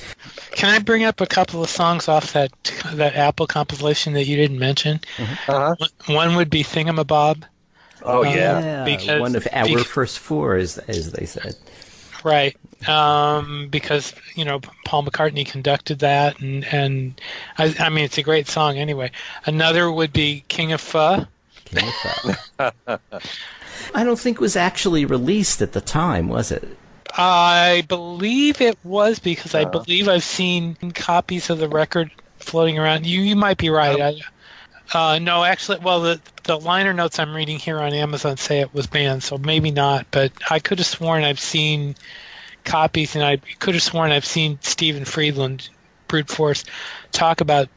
Can I bring up a couple of songs off that Apple compilation that you didn't mention? Uh-huh. One would be Thingamabob. Oh, yeah. One of our first four, as they said. Right. Because, Paul McCartney conducted that, and I mean, it's a great song anyway. Another would be King of Pho. King of Pho. I don't think it was actually released at the time, was it? I believe it was, because I believe I've seen copies of the record floating around. You might be right. No, actually, well, the liner notes I'm reading here on Amazon say it was banned, so maybe not. But I could have sworn I've seen copies, and I could have sworn I've seen Stephen Friedland, Brute Force, talk about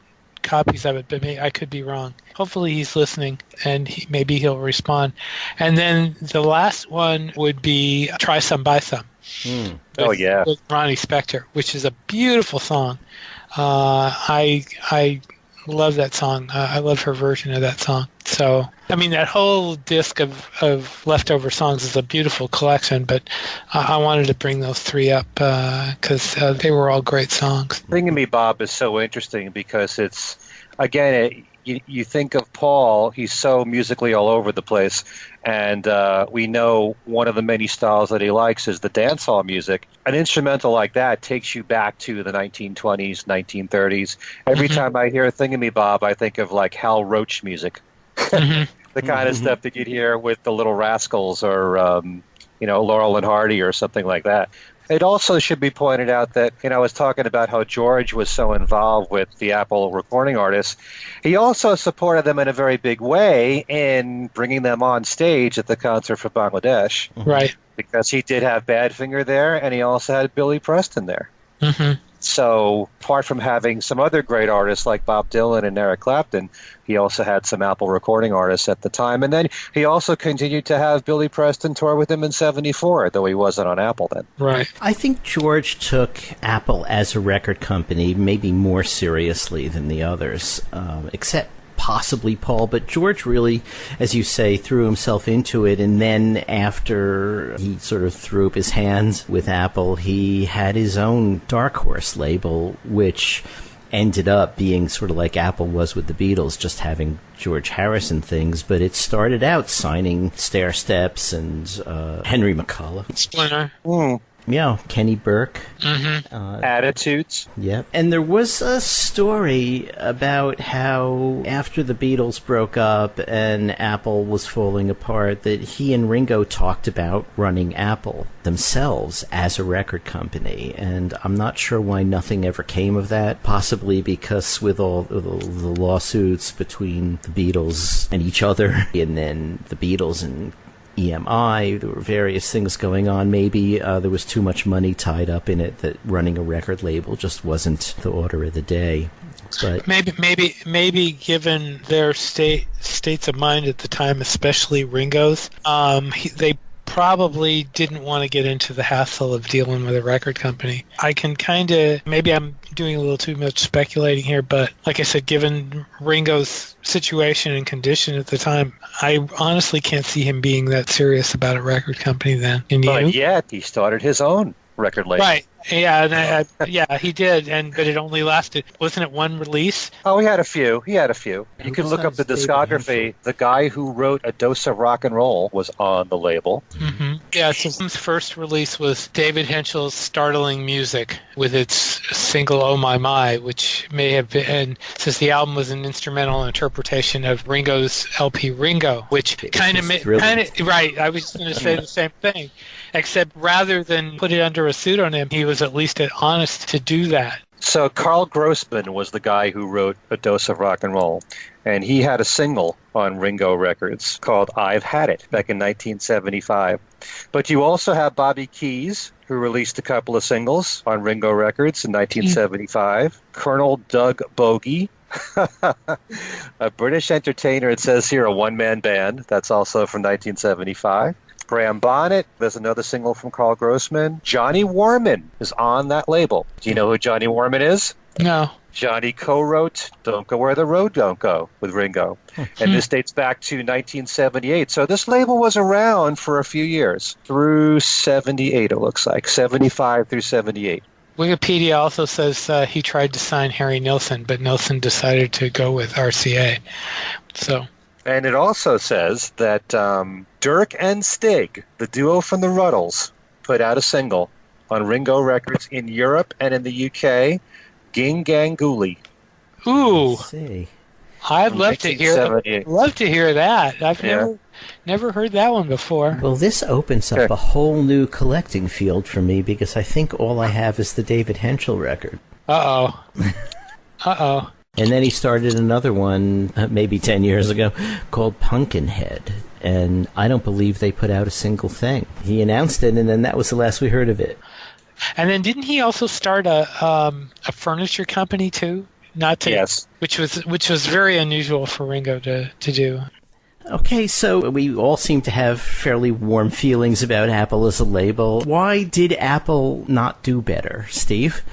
copies of it, but I could be wrong. Hopefully he's listening, and maybe he'll respond. And then the last one would be Try Some, Buy Some. With Ronnie Spector, which is a beautiful song. I love that song. I love her version of that song. So, I mean, that whole disc of leftover songs is a beautiful collection, but I wanted to bring those three up because they were all great songs. Thingamabob is so interesting because it's, again, you think of Paul, he's so musically all over the place, and we know one of the many styles that he likes is the dancehall music. An instrumental like that takes you back to the 1920s, 1930s. Every time I hear Thingamabob, I think of like Hal Roach music. The kind of stuff that you'd hear with the Little Rascals or, Laurel and Hardy or something like that. It also should be pointed out that, I was talking about how George was so involved with the Apple recording artists. He also supported them in a very big way in bringing them on stage at the concert for Bangladesh. Right. Because he did have Badfinger there, and he also had Billy Preston there. Mm-hmm. So, apart from having some other great artists like Bob Dylan and Eric Clapton, he also had some Apple recording artists at the time. And then he also continued to have Billy Preston tour with him in '74, though he wasn't on Apple then. Right. I think George took Apple as a record company maybe more seriously than the others, except possibly Paul, but George really, as you say, threw himself into it, and then after he sort of threw up his hands with Apple, he had his own Dark Horse label, which ended up being sort of like Apple was with the Beatles, just having George Harrison things, but it started out signing Stair Steps and Henry McCullough. Splinter. Yeah, Kenny Burke. Attitudes. Yep. And there was a story about how after the Beatles broke up and Apple was falling apart, that he and Ringo talked about running Apple themselves as a record company. And I'm not sure why nothing ever came of that. Possibly because with all the lawsuits between the Beatles and each other, and then the Beatles and EMI, there were various things going on. Maybe there was too much money tied up in it that running a record label just wasn't the order of the day. But maybe given their states of mind at the time, especially Ringo's, they probably didn't want to get into the hassle of dealing with a record company. I can maybe I'm doing a little too much speculating here, but like I said, given Ringo's situation and condition at the time, I honestly can't see him being that serious about a record company then. But yet, he started his own record label. Right. Yeah, and he did, but it only lasted, wasn't it one release? Oh, he had a few. You can look up the discography. The guy who wrote A Dose of Rock and Roll was on the label. Mm-hmm. Yeah, so his first release was David Henschel's Startling Music with its single Oh My My, which may have been, since the album was an instrumental interpretation of Ringo's LP Ringo, which kind of, right, I was just going to say the same thing. Except rather than put it under a pseudonym, he was at least honest to do that. So Carl Grossman was the guy who wrote A Dose of Rock and Roll, and he had a single on Ringo Records called I've Had It back in 1975. But you also have Bobby Keys, who released a couple of singles on Ringo Records in 1975. Colonel Doug Bogey, a British entertainer, it says here, a one-man band. That's also from 1975. Graham Bonnet, there's another single from Carl Grossman. Johnny Warman is on that label. Do you know who Johnny Warman is? No. Johnny co-wrote Don't Go Where the Road Don't Go with Ringo. And this dates back to 1978. So this label was around for a few years, through 78, it looks like, 75 through 78. Wikipedia also says he tried to sign Harry Nilsson, but Nilsson decided to go with RCA. And it also says that Dirk and Stig, the duo from the Ruddles, put out a single on Ringo Records in Europe and in the UK, Ging Gang Ghoulie. Ooh, See. I'd love to hear that. I've never heard that one before. Well, this opens up a whole new collecting field for me because I think all I have is the David Henschel record. Uh-oh. Uh-oh. And then he started another one maybe 10 years ago called Pumpkinhead. And I don't believe they put out a single thing. He announced it, and then that was the last we heard of it. And then didn't he also start a furniture company too? Yes. Which was very unusual for Ringo to do. Okay, so we all seem to have fairly warm feelings about Apple as a label. Why did Apple not do better, Steve?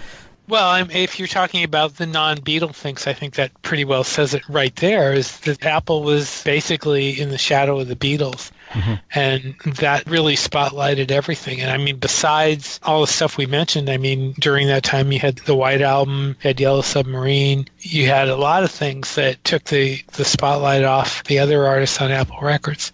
Well, if you're talking about the non-Beatle things, I think that pretty well says it right there, is that Apple was basically in the shadow of the Beatles. Mm-hmm. And that really spotlighted everything. And I mean, besides all the stuff we mentioned, I mean, during that time you had the White Album, you had Yellow Submarine, you had a lot of things that took the spotlight off the other artists on Apple Records.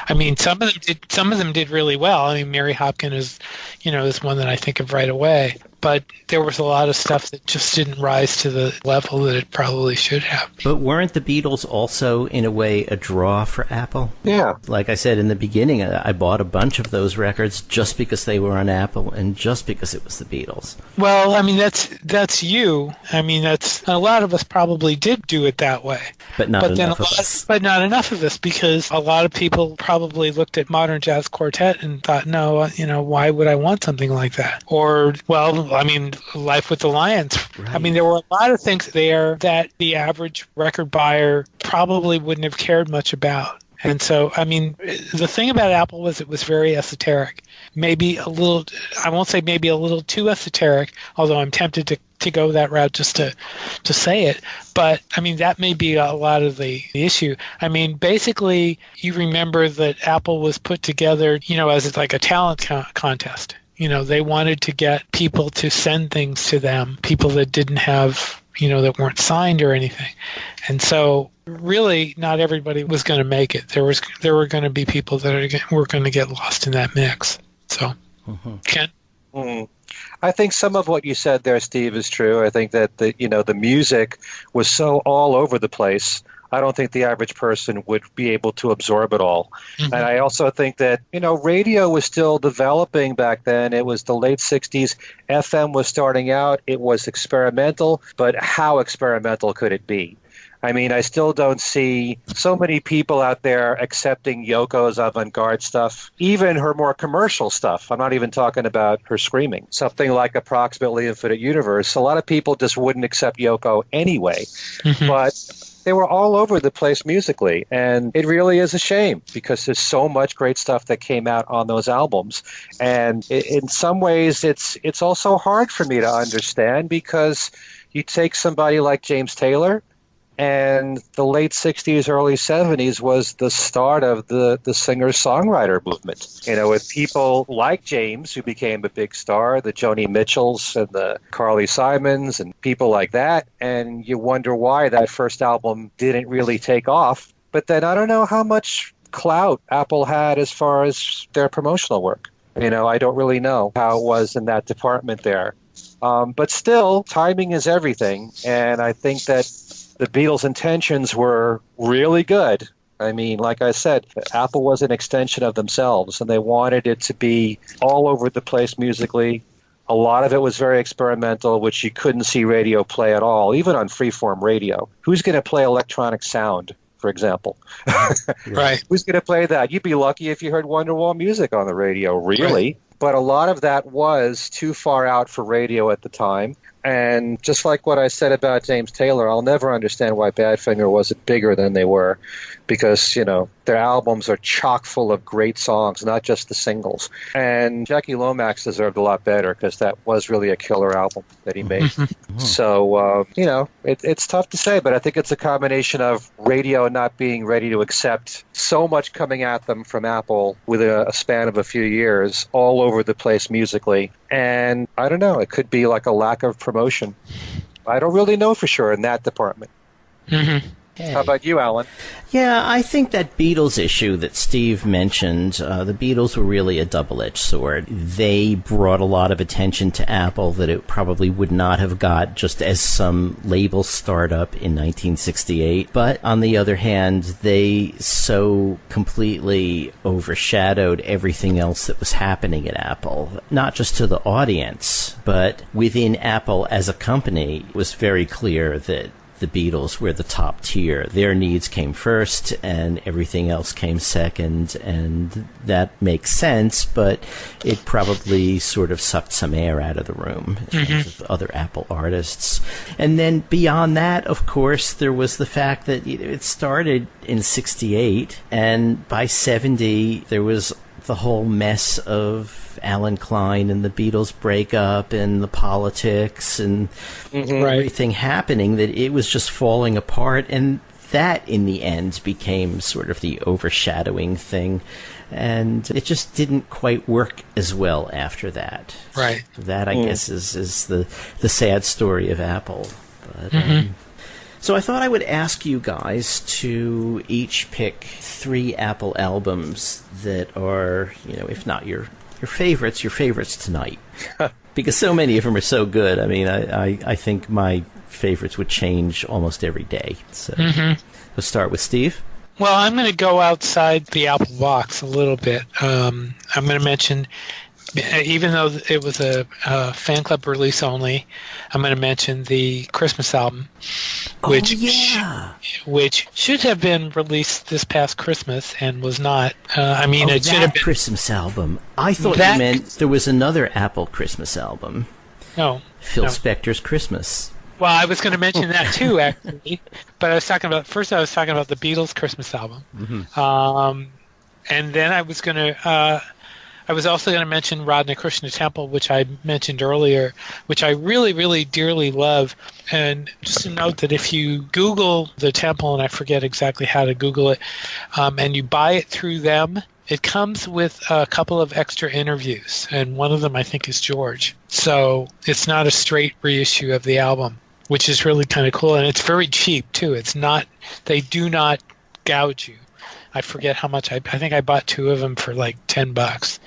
I mean, some of them did really well. I mean, Mary Hopkins is one that I think of right away. But there was a lot of stuff that just didn't rise to the level that it probably should have. But weren't the Beatles also, in a way, a draw for Apple? Yeah. Like I said in the beginning, I bought a bunch of those records just because they were on Apple and just because it was the Beatles. Well, I mean, that's you. I mean, a lot of us probably did do it that way. But not enough of us. But not enough of us, because a lot of people probably looked at Modern Jazz Quartet and thought, no, why would I want something like that? Or, well, I mean, Life with the Lions. Right. I mean, there were a lot of things there that the average record buyer probably wouldn't have cared much about. And so, I mean, the thing about Apple was it was very esoteric. Maybe a little, I won't say maybe a little too esoteric, although I'm tempted to go that route just to say it. But, I mean, that may be a lot of the issue. I mean, basically, you remember that Apple was put together, as like a talent contest. They wanted to get people to send things to them, people that didn't have, that weren't signed or anything. And so really not everybody was going to make it. There were going to be people that were going to get lost in that mix. So, Ken? I think some of what you said there, Steve, is true. I think that the music was so all over the place. I don't think the average person would be able to absorb it all. Mm-hmm. And I also think that, radio was still developing back then. It was the late 60s. FM was starting out. It was experimental, but how experimental could it be? I mean, I still don't see so many people out there accepting Yoko's avant-garde stuff, even her more commercial stuff. I'm not even talking about her screaming. Something like Approximately Infinite Universe. A lot of people just wouldn't accept Yoko anyway. Mm-hmm. But they were all over the place musically, and it really is a shame because there's so much great stuff that came out on those albums. And in some ways, it's also hard for me to understand because you take somebody like James Taylor, and the late 60s, early 70s was the start of the singer-songwriter movement. With people like James, who became a big star, the Joni Mitchells and the Carly Simons and people like that, and you wonder why that first album didn't really take off. But then I don't know how much clout Apple had as far as their promotional work. I don't really know how it was in that department there. But still, timing is everything, and I think that the Beatles' intentions were really good. I mean, like I said, Apple was an extension of themselves, and they wanted it to be all over the place musically. A lot of it was very experimental, which you couldn't see radio play at all, even on freeform radio. Who's going to play electronic sound, for example? Right. Who's going to play that? You'd be lucky if you heard Wonderwall music on the radio, really. Right. But a lot of that was too far out for radio at the time. And just like what I said about James Taylor, I'll never understand why Badfinger wasn't bigger than they were, because, their albums are chock full of great songs, not just the singles. And Jackie Lomax deserved a lot better, because that was really a killer album that he made. So, it's tough to say, but I think it's a combination of radio not being ready to accept so much coming at them from Apple with a span of a few years, all over the place musically. And I don't know, it could be like a lack of promotion. I don't really know for sure in that department. Hey. How about you, Alan? Yeah, I think that Beatles issue that Steve mentioned, the Beatles were really a double-edged sword. They brought a lot of attention to Apple that it probably would not have got just as some label startup in 1968. But on the other hand, they so completely overshadowed everything else that was happening at Apple, not just to the audience, but within Apple as a company. It was very clear that the Beatles were the top tier. Their needs came first and everything else came second, and that makes sense, but it probably sort of sucked some air out of the room in terms of other Apple artists. And then beyond that, of course, there was the fact that it started in 68, and by 70 there was the whole mess of Alan Klein and the Beatles breakup and the politics and everything happening, that it was just falling apart, and that in the end became sort of the overshadowing thing, and it just didn't quite work as well after that. Right. That, I guess, is the sad story of Apple. But, so I thought I would ask you guys to each pick 3 Apple albums that are, if not your favorites tonight. Because so many of them are so good. I mean, I think my favorites would change almost every day. So let's start with Steve. Well, I'm going to go outside the Apple box a little bit. I'm going to mention, even though it was a fan club release only, I'm going to mention the Christmas album, which should have been released this past Christmas and was not. It should have been Christmas album. I thought you meant there was another Apple Christmas album. No, Phil Spector's Christmas. Well, I was going to mention that too, actually. But I was talking about the Beatles Christmas album, and then I was going to. I was also going to mention Radha Krishna Temple, which I mentioned earlier, which I really, really dearly love. And just to note that if you Google the temple, and I forget exactly how to Google it, and you buy it through them, it comes with a couple of extra interviews, and one of them I think is George. So it's not a straight reissue of the album, which is really kind of cool, and it's very cheap too. It's not; they do not gouge you. I forget how much. I think I bought 2 of them for like $10,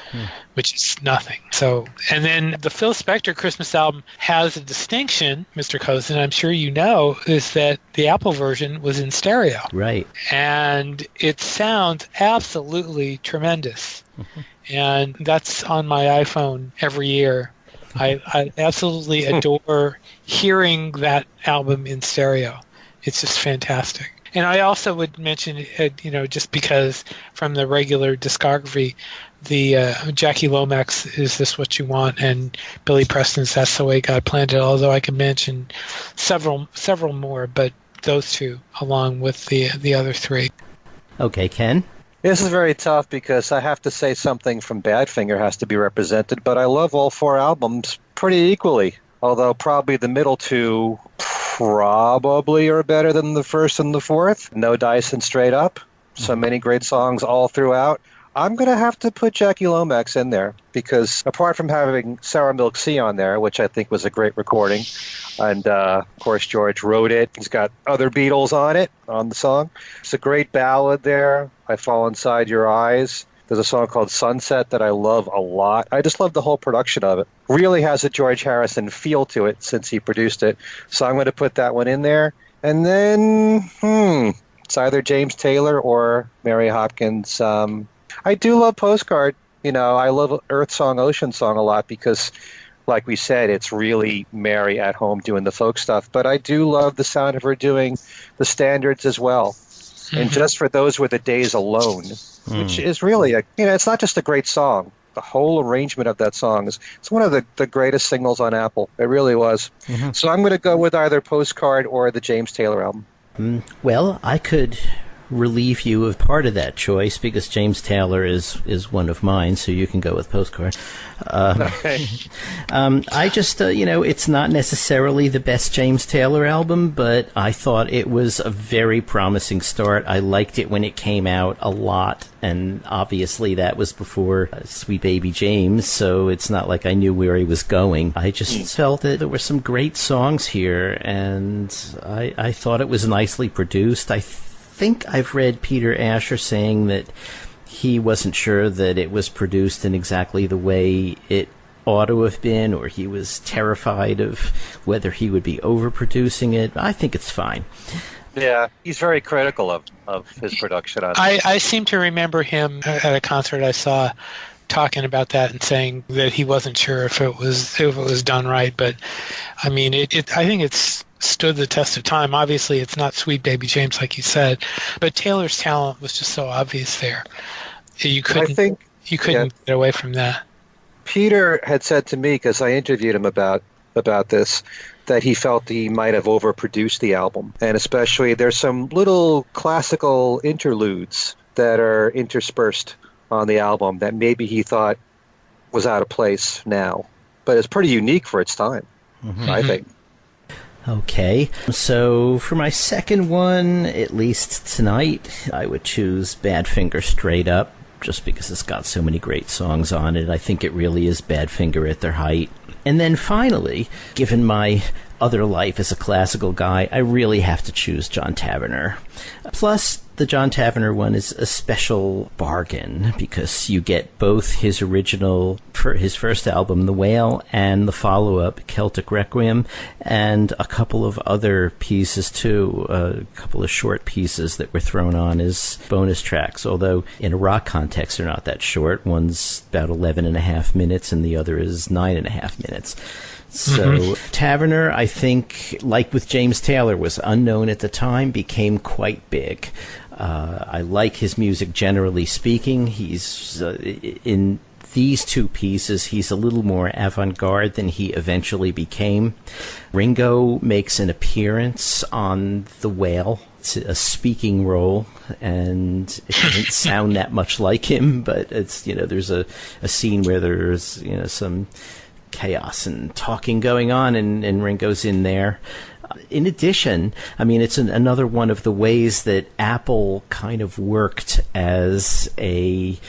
which is nothing. So, and then the Phil Spector Christmas album has a distinction, Mr. Cozen, I'm sure you know, is that the Apple version was in stereo. Right. And it sounds absolutely tremendous. And that's on my iPhone every year. I absolutely adore hearing that album in stereo. It's just fantastic. And I also would mention, just because from the regular discography, the Jackie Lomax, Is This What You Want, and Billy Preston's That's the Way God Planned It, although I could mention several more, but those 2 along with the other 3. Okay, Ken? This is very tough because I have to say something from Badfinger has to be represented, but I love all 4 albums pretty equally, although probably the middle 2 probably are better than the first and the fourth. No Dice and Straight Up. So many great songs all throughout. I'm going to have to put Jackie Lomax in there because apart from having Sour Milk Sea on there, which I think was a great recording, and of course George wrote it. He's got other Beatles on the song. It's a great ballad there. I Fall Inside Your Eyes. There's a song called Sunset that I love a lot. I just love the whole production of it. Really has a George Harrison feel to it since he produced it. So I'm going to put that one in there. And then, it's either James Taylor or Mary Hopkins. I do love Postcard. I love Earth Song, Ocean Song a lot because, like we said, it's really Mary at home doing the folk stuff. But I do love the sound of her doing the standards as well. And Just for Those Were the Days alone, which is really it's not just a great song. the whole arrangement of that song it's one of the greatest singles on Apple. It really was. Mm-hmm. So I'm going to go with either Postcard or the James Taylor album. Well, I could relieve you of part of that choice because James Taylor is one of mine, so you can go with Postcard. Okay. I just, it's not necessarily the best James Taylor album, but I thought it was a very promising start. I liked it when it came out a lot, and obviously that was before Sweet Baby James, so it's not like I knew where he was going. I just felt that there were some great songs here, and I thought it was nicely produced. I think I've read Peter Asher saying that he wasn't sure that it was produced in exactly the way it ought to have been, or he was terrified of whether he would be overproducing it. I think it's fine. Yeah, he's very critical of his production on it. I seem to remember him at a concert I saw talking about that and saying that he wasn't sure if it was done right. But I mean, I think it's stood the test of time. Obviously, it's not Sweet Baby James like you said, but Taylor's talent was just so obvious there. You couldn't get away from that. Peter had said to me, because I interviewed him about this, that he felt he might have overproduced the album, and especially there's some little classical interludes that are interspersed on the album that maybe he thought was out of place now, but it's pretty unique for its time, I think. Okay, so for my second one, at least tonight, I would choose Badfinger Straight Up, just because it's got so many great songs on it. I think it really is Badfinger at their height. And then finally, given my other life as a classical guy, I really have to choose John Tavener. Plus, the John Tavener one is a special bargain because you get both his original, for his first album, The Whale, and the follow-up, Celtic Requiem, and a couple of other pieces too, a couple of short pieces that were thrown on as bonus tracks, although in a rock context they're not that short. One's about 11 and a half minutes and the other is 9.5 minutes. So Tavener, I think, like with James Taylor, was unknown at the time, became quite big. I like his music generally speaking. He's in these two pieces, he's a little more avant-garde than he eventually became. Ringo makes an appearance on The Whale. It's a speaking role, and it doesn't sound that much like him, but it's, there's a scene where there's, some chaos and talking going on, and Ringo's in there. In addition, it's another one of the ways that Apple kind of worked as a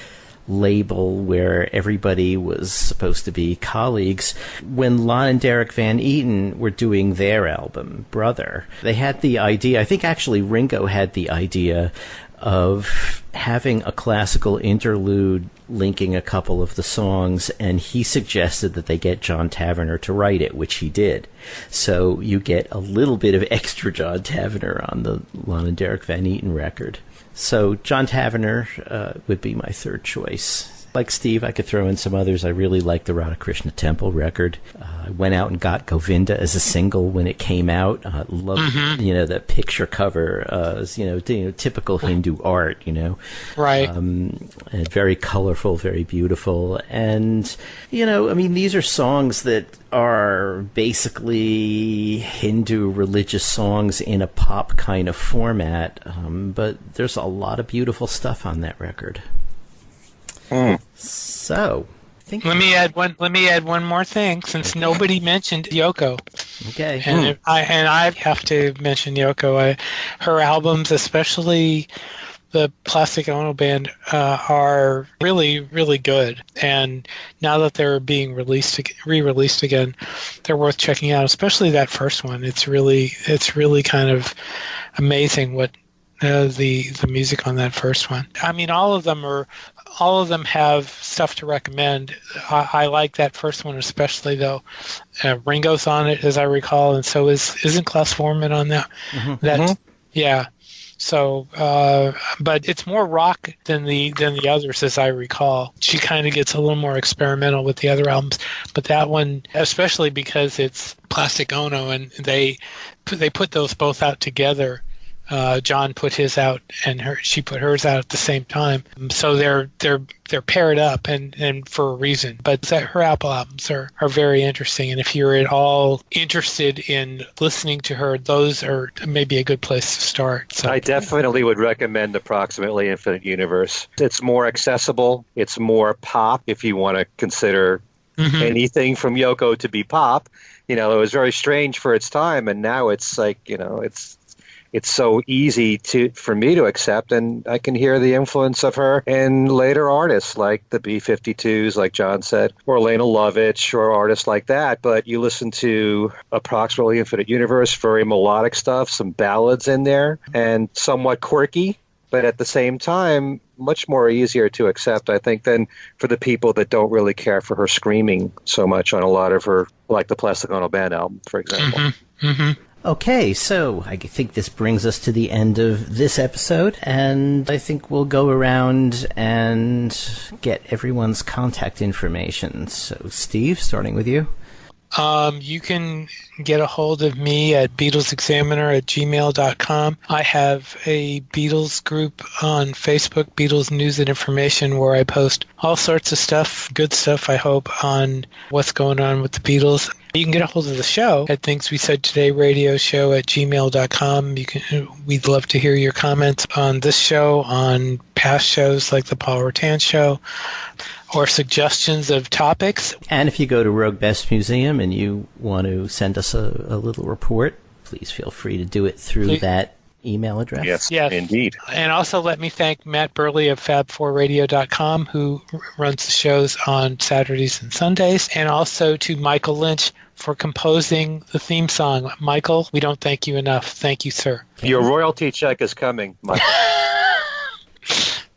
label where everybody was supposed to be colleagues. When Lon and Derek Van Eaton were doing their album, Brother, they had the idea, I think actually Ringo had the idea of having a classical interlude linking a couple of the songs, and he suggested that they get John Tavener to write it, which he did. So you get a little bit of extra John Tavener on the Lon and Derek Van Eaton record. So John Tavener would be my third choice. Like Steve, I could throw in some others. I really like the Radhakrishna Temple record. I went out and got Govinda as a single when it came out. Loved, the picture cover, typical Hindu art, Right. And very colorful, very beautiful. And, these are songs that are basically Hindu religious songs in a pop kind of format. But there's a lot of beautiful stuff on that record. So, let me add one more thing, since nobody mentioned Yoko. Okay. And I have to mention Yoko. Her albums, especially the Plastic Ono Band, are really, really good. And now that they're being re-released again, they're worth checking out. Especially that first one. It's really kind of amazing what the music on that first one. All of them have stuff to recommend. I like that first one especially, though. Ringo's on it, as I recall, and so isn't Klaus Voormann on that? Yeah. So, but it's more rock than the others, as I recall. She kind of gets a little more experimental with the other albums, but that one, especially because it's Plastic Ono, and they put those both out together John put his out, and she put hers out at the same time. So they're paired up, and for a reason. But her Apple albums are very interesting, and if you're at all interested in listening to her, those are maybe a good place to start. So I definitely would recommend Approximately Infinite Universe. It's more accessible. It's more pop, if you want to consider anything from Yoko to be pop. It was very strange for its time, and now it's like, it's so easy for me to accept, and I can hear the influence of her in later artists like the B-52s, like John said, or Lena Lovitch, or artists like that. But you listen to Approximately Infinite Universe, very melodic stuff, some ballads in there, and somewhat quirky, but at the same time, much more easier to accept, I think, than for the people that don't really care for her screaming so much on a lot of her, like the Plastic Ono Band album, for example. Okay, so I think this brings us to the end of this episode, and I think we'll go around and get everyone's contact information. So, Steve, starting with you. You can get a hold of me at BeatlesExaminer@gmail.com. I have a Beatles group on Facebook, Beatles News and Information, where I post all sorts of stuff, good stuff, I hope, on what's going on with the Beatles. You can get a hold of the show at Things We Said Today Radio Show at gmail.com. We'd love to hear your comments on this show, on past shows like the Paul Rutan Show, or suggestions of topics. And if you go to Rogue Best Museum and you want to send us a little report, please feel free to do it through that email address. Yes, indeed. And also let me thank Matt Burley of Fab4Radio.com, who runs the shows on Saturdays and Sundays, and also to Michael Lynch for composing the theme song. Michael, we don't thank you enough. Thank you, sir. Your royalty check is coming, Michael.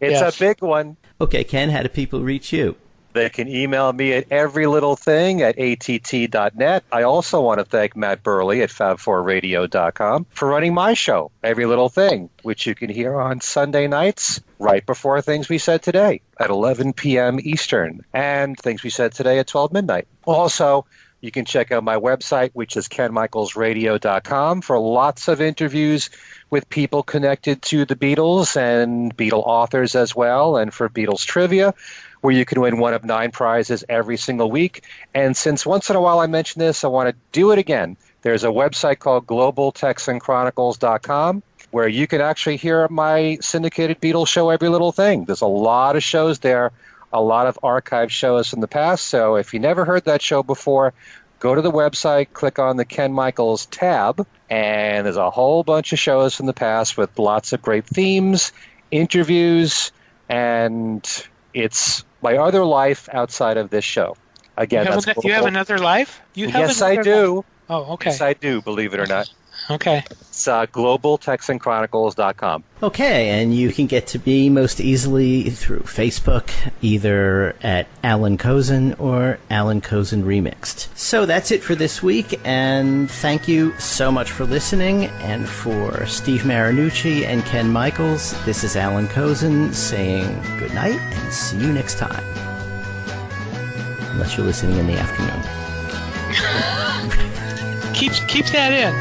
It's a big one. Okay, Ken, how do people reach you? They can email me at everylittlething@att.net. I also want to thank Matt Burley at Fab4Radio.com for running my show, Every Little Thing, which you can hear on Sunday nights right before Things We Said Today at 11 p.m. Eastern, and Things We Said Today at 12 midnight. Also, you can check out my website, which is KenMichaelsRadio.com, for lots of interviews with people connected to the Beatles and Beatle authors as well, and for Beatles trivia, where you can win one of 9 prizes every single week. And since once in a while I mention this, I want to do it again. There's a website called GlobalTexanChronicles.com, where you can actually hear my syndicated Beatles show, Every Little Thing. There's a lot of shows there, a lot of archived shows from the past. So if you never heard that show before, go to the website, click on the Ken Michaels tab, and there's a whole bunch of shows from the past with lots of great themes, interviews, and it's my other life outside of this show. Again, you have another life? Yes, I do. Life? Oh, okay. Yes, I do, believe it or not. Okay. It's GlobalTexanChronicles.com. Okay, and you can get to me most easily through Facebook, either at Alan Kozin or Alan Kozin Remixed. So that's it for this week, and thank you so much for listening. And for Steve Marinucci and Ken Michaels, this is Alan Kozin saying good night and see you next time. Unless you're listening in the afternoon. Keep that in.